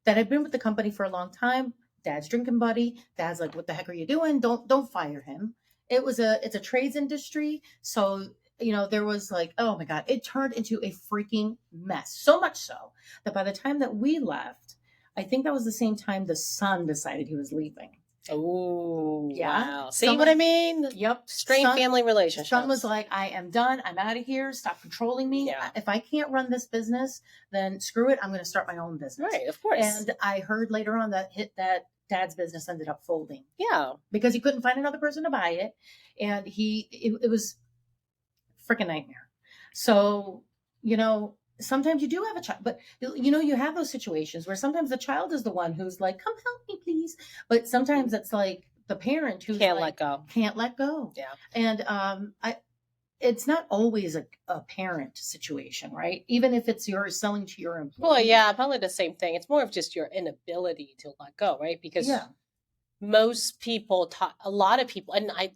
that had been with the company for a long time. Dad's drinking buddy. Dad's like, what the heck are you doing? Don't fire him. It's a trades industry. So, there was like, oh my God, it turned into a freaking mess. So much so that by the time that we left, I think that was the same time the son decided he was leaving. Oh, Yeah. wow. See what I mean? Yep. Strained family relationships. Son was like, I am done. I'm out of here. Stop controlling me. Yeah. If I can't run this business, then screw it. I'm going to start my own business. Right, of course. And I heard later on that dad's business ended up folding. Yeah. Because he couldn't find another person to buy it. And it was a freaking nightmare. So, sometimes you do have a child, but you have those situations where sometimes the child is the one who's like, come help me, please. But sometimes it's like the parent who can't let go. Yeah. And it's not always a parent situation, right? Even if it's you're selling to your employee. Well, yeah, probably the same thing. It's more of just your inability to let go, right? Because most people, a lot of people, and I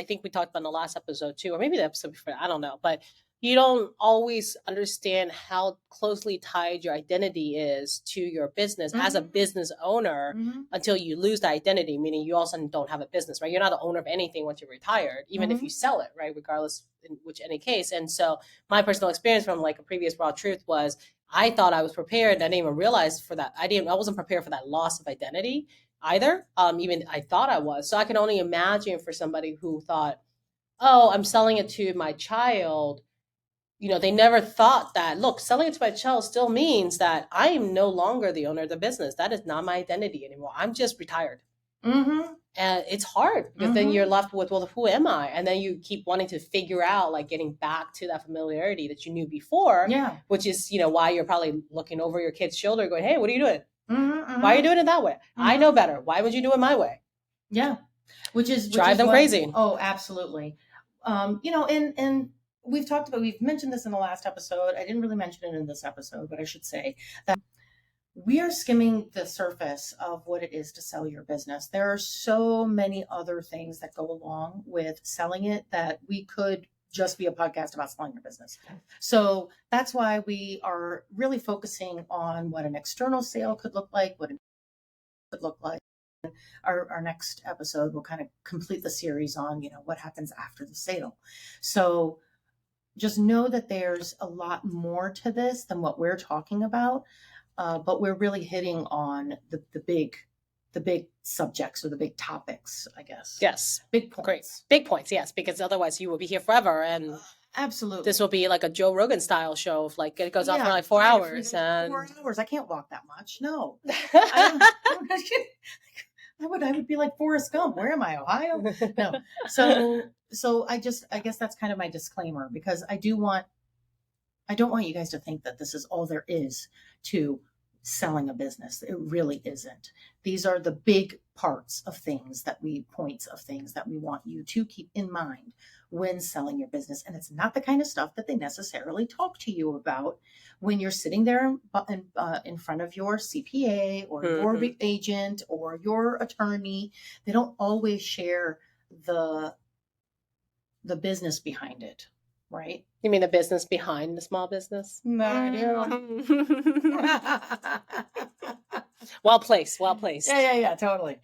think we talked about in the last episode too, or maybe the episode before, I don't know, but you don't always understand how closely tied your identity is to your business as a business owner until you lose the identity, meaning you all of a sudden don't have a business, right? You're not the owner of anything once you're retired, even if you sell it, right? Regardless in any case. And so my personal experience from like a previous Raw Truth was I thought I was prepared. I didn't even realize for that. I wasn't prepared for that loss of identity either. Even I thought I was. So I can only imagine for somebody who thought, oh, I'm selling it to my child. They never thought that, look, selling it to my child still means that I am no longer the owner of the business. That is not my identity anymore. I'm just retired. And it's hard because then you're left with, well, who am I? And then you keep wanting to figure out, like getting back to that familiarity that you knew before, which is, why you're probably looking over your kid's shoulder going, hey, what are you doing? Why are you doing it that way? I know better. Why would you do it my way? Yeah. Which is them crazy. Oh, absolutely. And we've mentioned this in the last episode. I didn't really mention it in this episode, but I should say that we are skimming the surface of what it is to sell your business. There are so many other things that go along with selling it that we could just be a podcast about selling your business. So that's why we are really focusing on what an external sale could look like, what it could look like. Our next episode will kind of complete the series on, what happens after the sale. So just know that there's a lot more to this than what we're talking about, but we're really hitting on the big subjects or the big topics, I guess. Yes. Big points. Great. Big points, yes, because otherwise you will be here forever. And absolutely. This will be like a Joe Rogan style show of like, it goes on for like 4 hours. 4 hours. I can't walk that much. No. I would be like Forrest Gump. Where am I? Ohio? No. So I guess that's kind of my disclaimer, because I don't want you guys to think that this is all there is to selling a business. It really isn't. These are the big points of things that we want you to keep in mind when selling your business. And it's not the kind of stuff that they necessarily talk to you about when you're sitting there in front of your CPA or your agent or your attorney. They don't always share the business behind it, right? You mean the business behind the small business? No, I do. Well placed. Yeah, totally.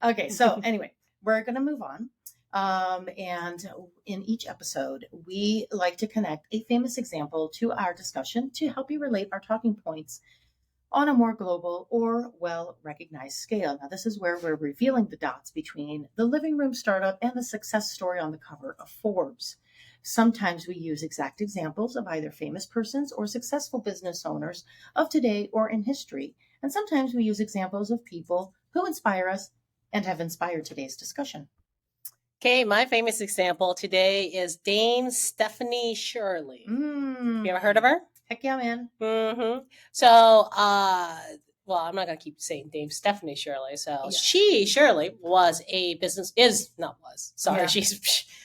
Okay. So anyway, we're going to move on. And in each episode, we like to connect a famous example to our discussion to help you relate our talking points on a more global or well-recognized scale. Now, this is where we're revealing the dots between the living room startup and the success story on the cover of Forbes. Sometimes we use exact examples of either famous persons or successful business owners of today or in history. And sometimes we use examples of people who inspire us and have inspired today's discussion. Okay, my famous example today is Dame Stephanie Shirley. You ever heard of her? Heck yeah, man. So, well, I'm not going to keep saying Dame Stephanie Shirley. So Shirley was a business,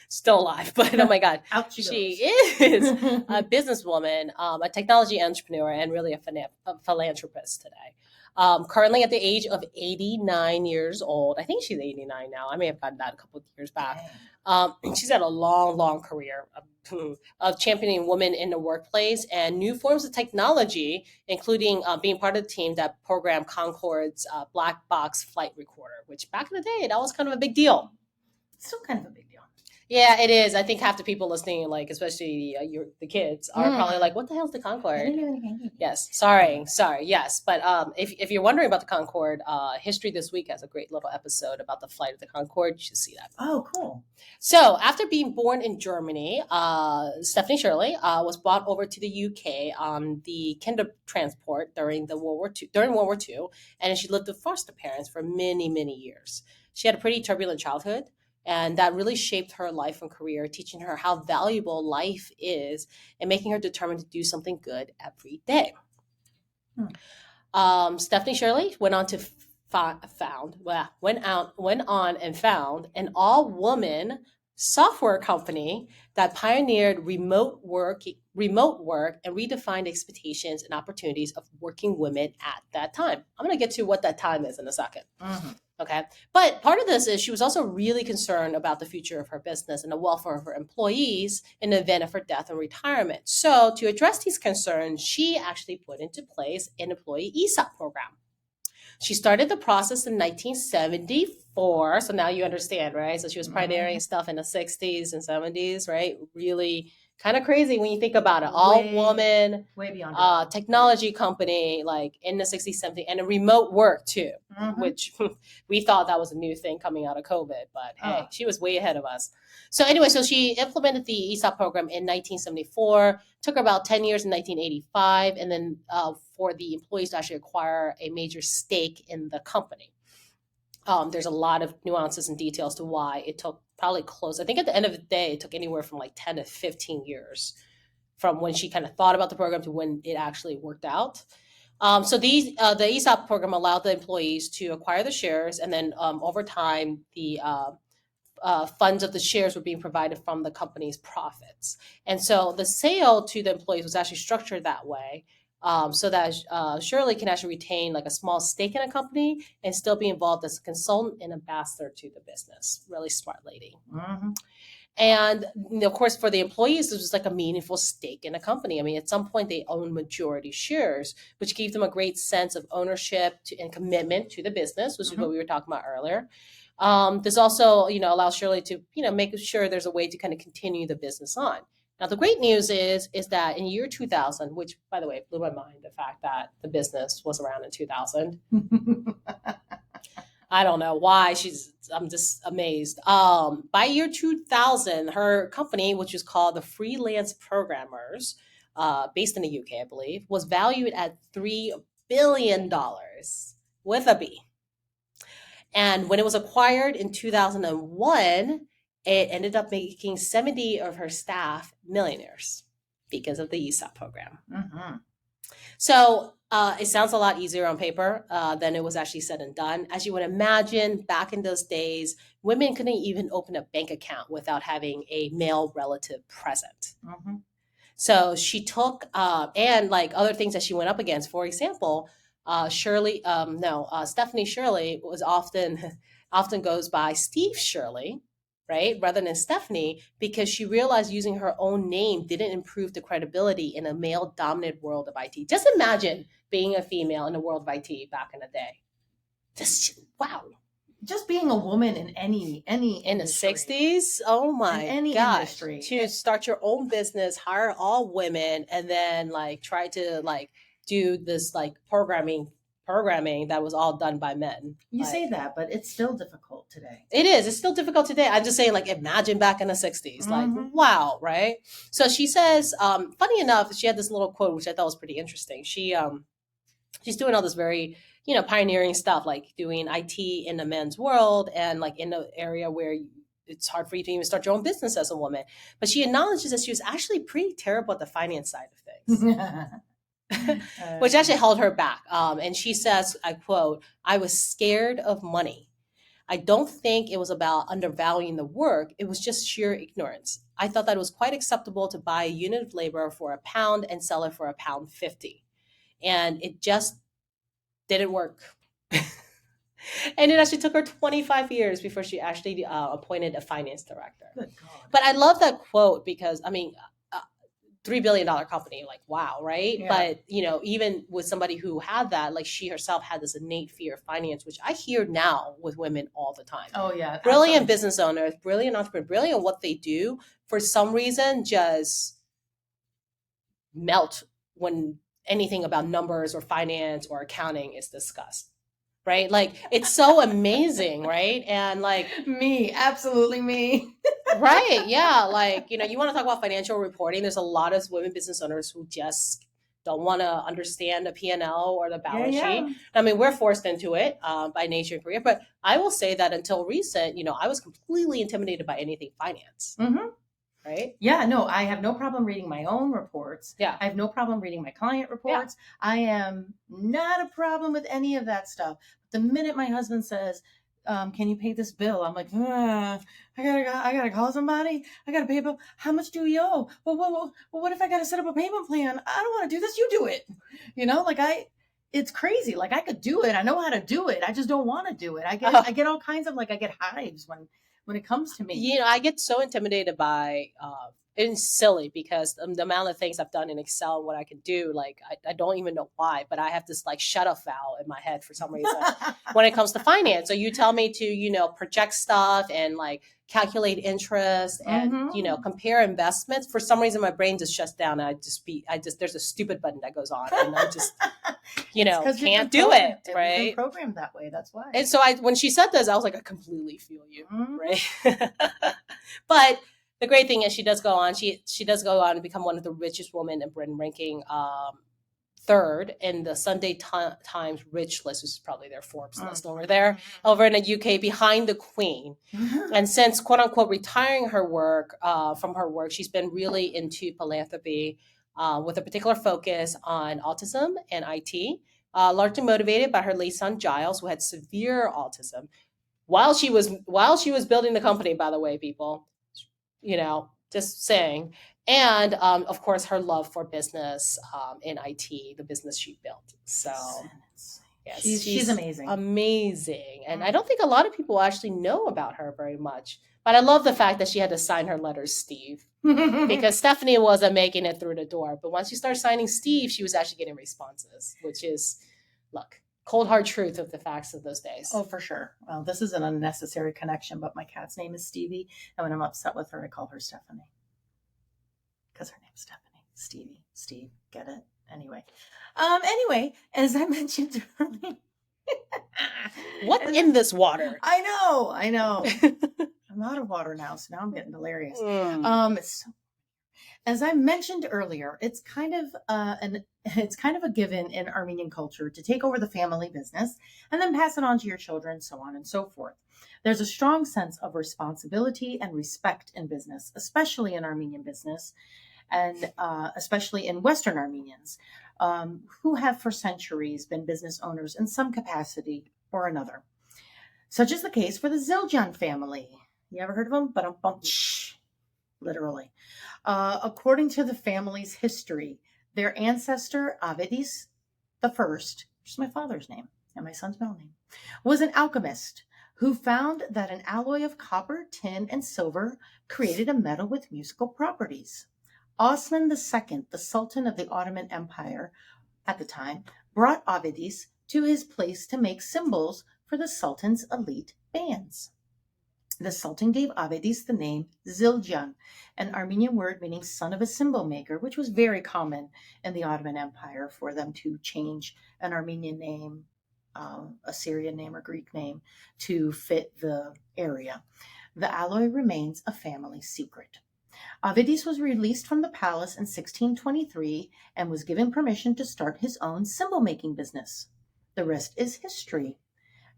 Still alive, but oh my God, Out she goes. is a businesswoman, a technology entrepreneur, and really a philanthropist today. Currently at the age of 89 years old. I think she's 89 now. I may have gotten that a couple of years back. She's had a long career of championing women in the workplace and new forms of technology, including being part of the team that programmed Concorde's black box flight recorder, which back in the day, that was kind of a big deal. Still kind of a big deal. Yeah, it is. I think half the people listening, like especially the kids, are probably like, "What the hell's the I Concorde?" didn't know anything. Yes, sorry, yes. But if you're wondering about the Concorde, History This Week has a great little episode about the flight of the Concorde. You should see that. Oh, cool. So after being born in Germany, Stephanie Shirley was brought over to the UK on the Kinder transport during World War II, and she lived with foster parents for many years. She had a pretty turbulent childhood. And that really shaped her life and career, teaching her how valuable life is and making her determined to do something good every day. Stephanie Shirley went on to went on and found an all-woman software company that pioneered remote work and redefined expectations and opportunities of working women at that time. I'm going to get to what that time is in a second. Okay. But part of this is she was also really concerned about the future of her business and the welfare of her employees in the event of her death and retirement. So to address these concerns, she actually put into place an employee ESOP program. She started the process in 1974. So now you understand, right? So she was pioneering stuff in the 60s and 70s, right? Really kind of crazy when you think about it. All woman, way beyond technology company, like in the 60s, 70s, and a remote work too, which we thought that was a new thing coming out of COVID, but hey, she was way ahead of us. So anyway, so she implemented the ESOP program in 1974, took her about 10 years in 1985, and then for the employees to actually acquire a major stake in the company. There's a lot of nuances and details to why it took probably close. I think at the end of the day, it took anywhere from like 10 to 15 years from when she kind of thought about the program to when it actually worked out. So the ESOP program allowed the employees to acquire the shares, and then over time, the funds of the shares were being provided from the company's profits. And so the sale to the employees was actually structured that way. So that Shirley can actually retain like a small stake in a company and still be involved as a consultant and ambassador to the business. Really smart lady. And of course, for the employees, this was like a meaningful stake in a company. I mean, at some point, they owned majority shares, which gave them a great sense of ownership and commitment to the business, which is what we were talking about earlier. This also, allows Shirley to, make sure there's a way to kind of continue the business on. Now, the great news is that in year 2000, which, by the way, blew my mind, the fact that the business was around in 2000. I don't know why. I'm just amazed. By year 2000, her company, which is called the Freelance Programmers, based in the UK, I believe, was valued at $3 billion with a B. And when it was acquired in 2001, it ended up making 70 of her staff millionaires because of the ESOP program. So it sounds a lot easier on paper than it was actually said and done. As you would imagine, back in those days, women couldn't even open a bank account without having a male relative present. So she took, and like other things that she went up against, for example, Stephanie Shirley was often goes by Steve Shirley, right, rather than Stephanie, because she realized using her own name didn't improve the credibility in a male-dominated world of IT. Just imagine being a female in the world of IT back in the day. Just wow. Just being a woman in any in the 60s, oh my gosh, industry. To start your own business, hire all women, and then like try to like do this like programming that was all done by men. You say that, but it's still difficult today. It is. It's still difficult today. I'm just saying, like, imagine back in the 60s. Like, wow, right? So she says, funny enough, she had this little quote, which I thought was pretty interesting. She's doing all this very, pioneering stuff, like doing IT in the men's world and like in the area where it's hard for you to even start your own business as a woman. But she acknowledges that she was actually pretty terrible at the finance side of things. Which actually held her back. And she says, I quote, "I was scared of money. I don't think it was about undervaluing the work. It was just sheer ignorance. I thought that it was quite acceptable to buy a unit of labor for £1 and sell it for £1.50. And it just didn't work. And it actually took her 25 years before she actually appointed a finance director. Good God. But I love that quote because, I mean, $3 billion company, like, wow, right? Yeah. But, you know, even with somebody who had that, like she herself had this innate fear of finance, which I hear now with women all the time. Oh, yeah. Brilliant absolutely. business owners, brilliant entrepreneur, brilliant what they do, for some reason just melt when anything about numbers or finance or accounting is discussed. Right? Like, it's so amazing, right? And like, Me, absolutely me. right. Yeah. Like, you know, you want to talk about financial reporting. There's a lot of women business owners who just don't want to understand the P&L or the balance sheet. I mean, we're forced into it by nature and career. But I will say that until recent, you know, I was completely intimidated by anything finance. Mm-hmm. Right? Yeah, no, I have no problem reading my own reports. Yeah. I have no problem reading my client reports. Yeah. I am not a problem with any of that stuff. The minute my husband says, can you pay this bill? I'm like, I gotta call somebody. I gotta pay a bill. How much do you owe? Well, what if I gotta set up a payment plan? I don't want to do this. You do it. You know, like it's crazy. Like I could do it. I know how to do it. I just don't want to do it. I get all kinds of I get hives when it comes to me. You know, I get so intimidated by it's silly because the amount of things I've done in Excel and what I can do, like I don't even know why, but I have this like shut off valve in my head for some reason when it comes to finance. So you tell me to, you know, project stuff and like calculate interest and, you know, compare investments. For some reason, my brain just shuts down and there's a stupid button that goes on and I just, you know, can't do it. Right. You've been programmed that way. That's why. And so when she said this, I was like, I completely feel you. Right. But the great thing is she does go on and become one of the richest women in Britain, ranking third in the Sunday Times Rich list, which is probably their Forbes list over there, over in the UK, behind the Queen. And since, quote unquote, retiring from her work, she's been really into philanthropy with a particular focus on autism and IT, largely motivated by her late son, Giles, who had severe autism. While she was building the company, by the way, people, you know, just saying. And of course, her love for business in IT, the business she built. So yes, she's amazing. Amazing. And I don't think a lot of people actually know about her very much. But I love the fact that she had to sign her letters, Steve, because Stephanie wasn't making it through the door. But once she started signing Steve, she was actually getting responses, which is, look, cold hard truth of the facts of those days. Oh, for sure. Well, this is an unnecessary connection, but my cat's name is Stevie. And when I'm upset with her, I call her Stephanie. Because her name's Stephanie. Stevie. Steve. Get it? Anyway, as I mentioned earlier. What in this water? I know. I'm out of water now, so now I'm getting delirious. As I mentioned earlier, it's kind of a given in Armenian culture to take over the family business and then pass it on to your children, so on and so forth. There's a strong sense of responsibility and respect in business, especially in Armenian business, and especially in Western Armenians, who have for centuries been business owners in some capacity or another. Such is the case for the Zildjian family. You ever heard of them? Literally. According to the family's history, their ancestor, Avedis I, which is my father's name and my son's middle name, was an alchemist who found that an alloy of copper, tin, and silver created a metal with musical properties. Osman II, the Sultan of the Ottoman Empire at the time, brought Avedis to his place to make cymbals for the Sultan's elite bands. The Sultan gave Avedis the name Zildjian, an Armenian word meaning son of a cymbal maker, which was very common in the Ottoman Empire for them to change an Armenian name, a Syrian name or Greek name to fit the area. The alloy remains a family secret. Avedis was released from the palace in 1623 and was given permission to start his own cymbal-making business. The rest is history,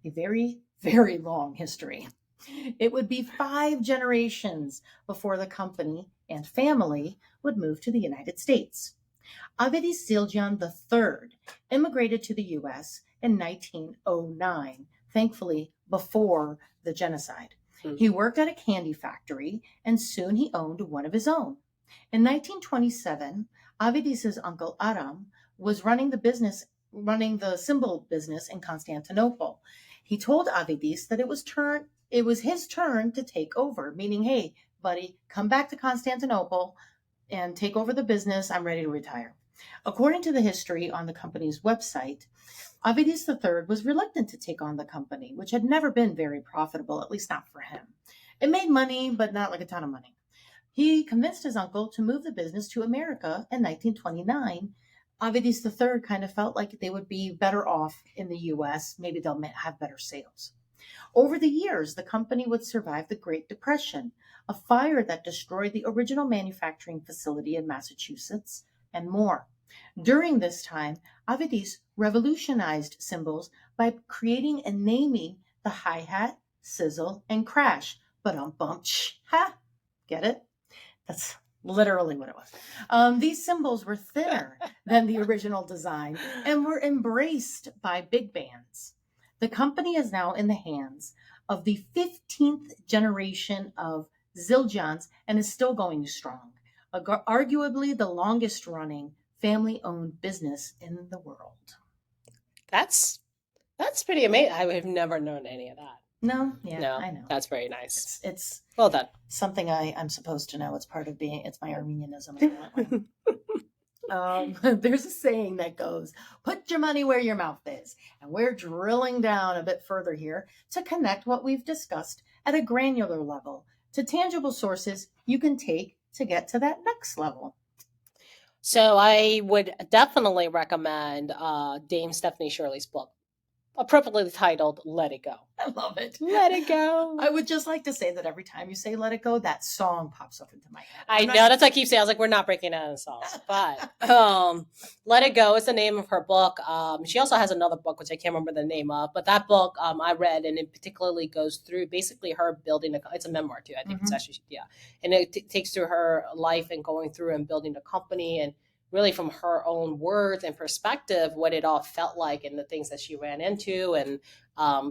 a very, very long history. It would be 5 generations before the company and family would move to the United States. Avedis Zildjian III immigrated to the U.S. in 1909 thankfully, before the genocide. He worked at a candy factory, and soon he owned one of his own. In 1927, Avidis's uncle Aram was running the symbol business in Constantinople. He told Avidis that it was his turn to take over, meaning, hey, buddy, come back to Constantinople and take over the business. I'm ready to retire. According to the history on the company's website, Avidis III was reluctant to take on the company, which had never been very profitable, at least not for him. It made money, but not like a ton of money. He convinced his uncle to move the business to America in 1929. Avidis III kind of felt like they would be better off in the U.S. Maybe they'll have better sales. Over the years, the company would survive the Great Depression, a fire that destroyed the original manufacturing facility in Massachusetts, and more. During this time, Avidis revolutionized cymbals by creating and naming the hi-hat, sizzle, and crash. Ba-dum-bum, ha! Get it? That's literally what it was. These cymbals were thinner than the original design and were embraced by big bands. The company is now in the hands of the 15th generation of Zildjians and is still going strong. Arguably the longest running family-owned business in the world. That's pretty amazing. I have never known any of that. No, yeah, No, I know. That's very nice. It's well done. Something I'm supposed to know. It's part of it's my Armenianism, apparently. There's a saying that goes, put your money where your mouth is. And we're drilling down a bit further here to connect what we've discussed at a granular level to tangible sources you can take to get to that next level. So I would definitely recommend Dame Stephanie Shirley's book, appropriately titled Let It Go. I love it. Let it go. I would just like to say that every time you say let it go, that song pops up into my head. I know, that's what I keep saying. I was like, we're not breaking down the songs. But Let It Go is the name of her book. She also has another book, which I can't remember the name of. But that book I read, and it particularly goes through basically her building it's a memoir too. I think it's actually, yeah. And it takes through her life and going through and building a company, and really from her own words and perspective, what it all felt like and the things that she ran into, and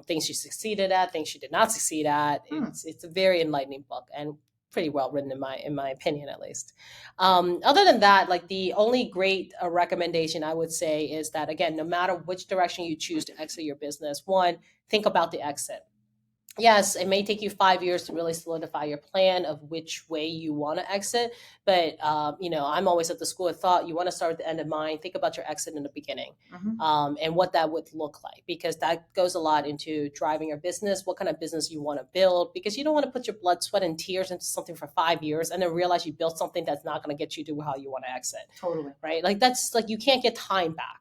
things she succeeded at, things she did not succeed at. It's a very enlightening book and pretty well written in my opinion, at least. Other than that, like the only great recommendation I would say is that, again, no matter which direction you choose to exit your business, one, think about the exit. Yes, it may take you 5 years to really solidify your plan of which way you want to exit. But, I'm always at the school of thought, you want to start at the end of mind, think about your exit in the beginning, and what that would look like, because that goes a lot into driving your business, what kind of business you want to build, because you don't want to put your blood, sweat, and tears into something for 5 years and then realize you built something that's not going to get you to how you want to exit. Totally. Right? Like that's like, you can't get time back.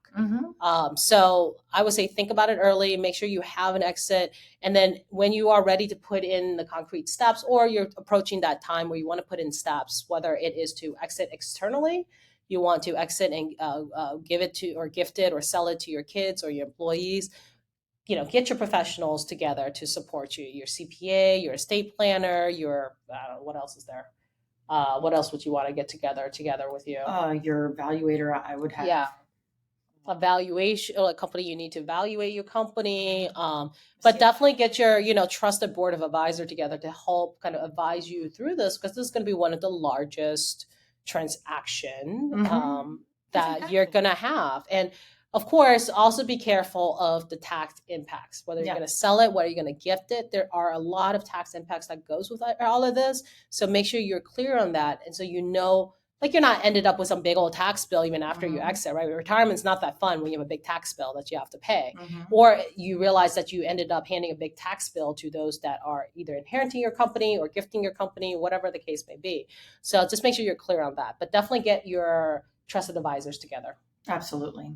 So I would say think about it early, make sure you have an exit. And then when you are ready to put in the concrete steps, or you're approaching that time where you want to put in steps, whether it is to exit externally, you want to exit and give it to or gift it or sell it to your kids or your employees, get your professionals together to support you, your CPA, your estate planner, what else is there? What else would you want to get together with you? Your evaluator, I would have. Yeah. Evaluation, a company, you need to evaluate your company, but definitely get your trusted board of advisor together to help kind of advise you through this, because this is going to be one of the largest transaction that you're going to have. And of course, also be careful of the tax impacts, whether you're going to sell it, whether you're going to gift it. There are a lot of tax impacts that goes with all of this, so make sure you're clear on that, and so like you're not ended up with some big old tax bill even after you exit, right? Retirement's not that fun when you have a big tax bill that you have to pay. Or you realize that you ended up handing a big tax bill to those that are either inheriting your company or gifting your company, whatever the case may be. So just make sure you're clear on that. But definitely get your trusted advisors together. Absolutely.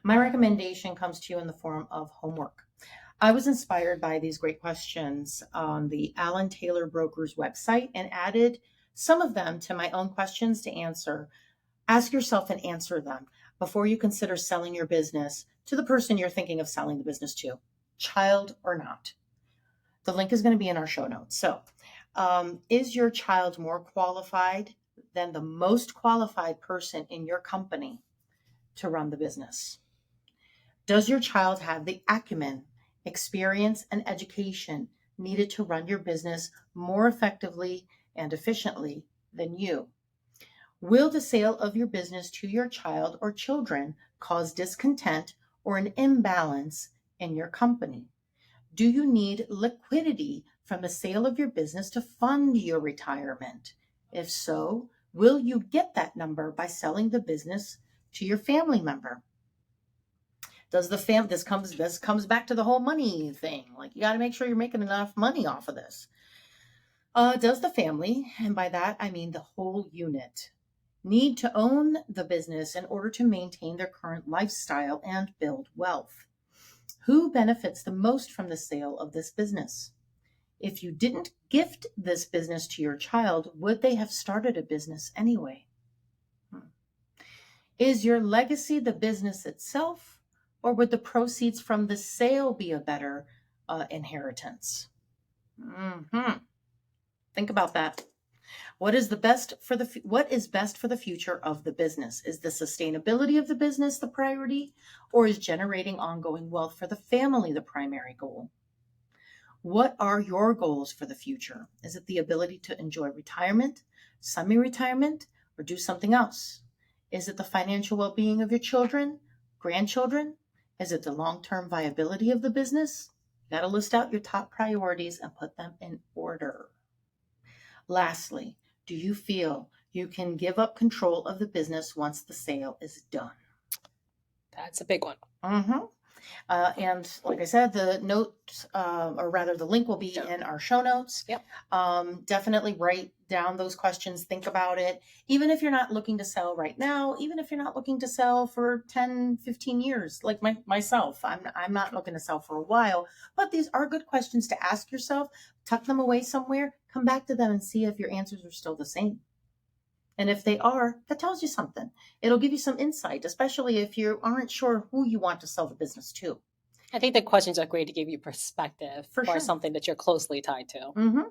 My recommendation comes to you in the form of homework. I was inspired by these great questions on the Alan Taylor Brokers website and added some of them to my own questions to answer. Ask yourself and answer them before you consider selling your business to the person you're thinking of selling the business to, child or not. The link is going to be in our show notes. So, is your child more qualified than the most qualified person in your company to run the business? Does your child have the acumen experience, and education needed to run your business more effectively and efficiently than you? Will the sale of your business to your child or children cause discontent or an imbalance in your company? Do you need liquidity from the sale of your business to fund your retirement? If so, will you get that number by selling the business to your family member? Does the this comes back to the whole money thing. Like, you got to make sure you're making enough money off of this. Does the family, and by that I mean the whole unit, need to own the business in order to maintain their current lifestyle and build wealth? Who benefits the most from the sale of this business? If you didn't gift this business to your child, would they have started a business anyway? Is your legacy the business itself, or would the proceeds from the sale be a better inheritance? Think about that. What is best for the future of the business? Is the sustainability of the business the priority, or is generating ongoing wealth for the family the primary goal? What are your goals for the future? Is it the ability to enjoy retirement, semi-retirement, or do something else? Is it the financial well-being of your children, grandchildren? Is it the long-term viability of the business? You got to list out your top priorities and put them in order. Lastly, do you feel you can give up control of the business once the sale is done? That's a big one. And like I said, the notes, or rather the link will be in our show notes. Yep. Definitely write down those questions. Think about it. Even if you're not looking to sell right now, even if you're not looking to sell for 10, 15 years, like myself, I'm not looking to sell for a while, but these are good questions to ask yourself. Tuck them away somewhere, come back to them and see if your answers are still the same. And if they are, that tells you something. It'll give you some insight, especially if you aren't sure who you want to sell the business to. I think the questions are great to give you perspective for something that you're closely tied to.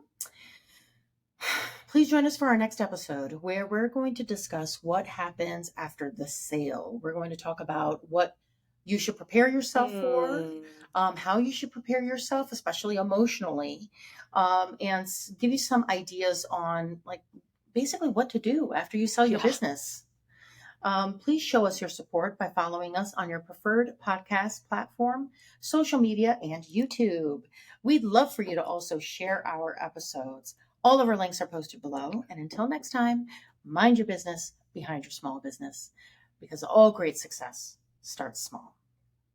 Please join us for our next episode, where we're going to discuss what happens after the sale. We're going to talk about what you should prepare yourself for, how you should prepare yourself, especially emotionally, and give you some ideas on basically what to do after you sell your business. Please show us your support by following us on your preferred podcast platform, social media, and YouTube. We'd love for you to also share our episodes. All of our links are posted below. And until next time, mind your business behind your small business, because all great success starts small.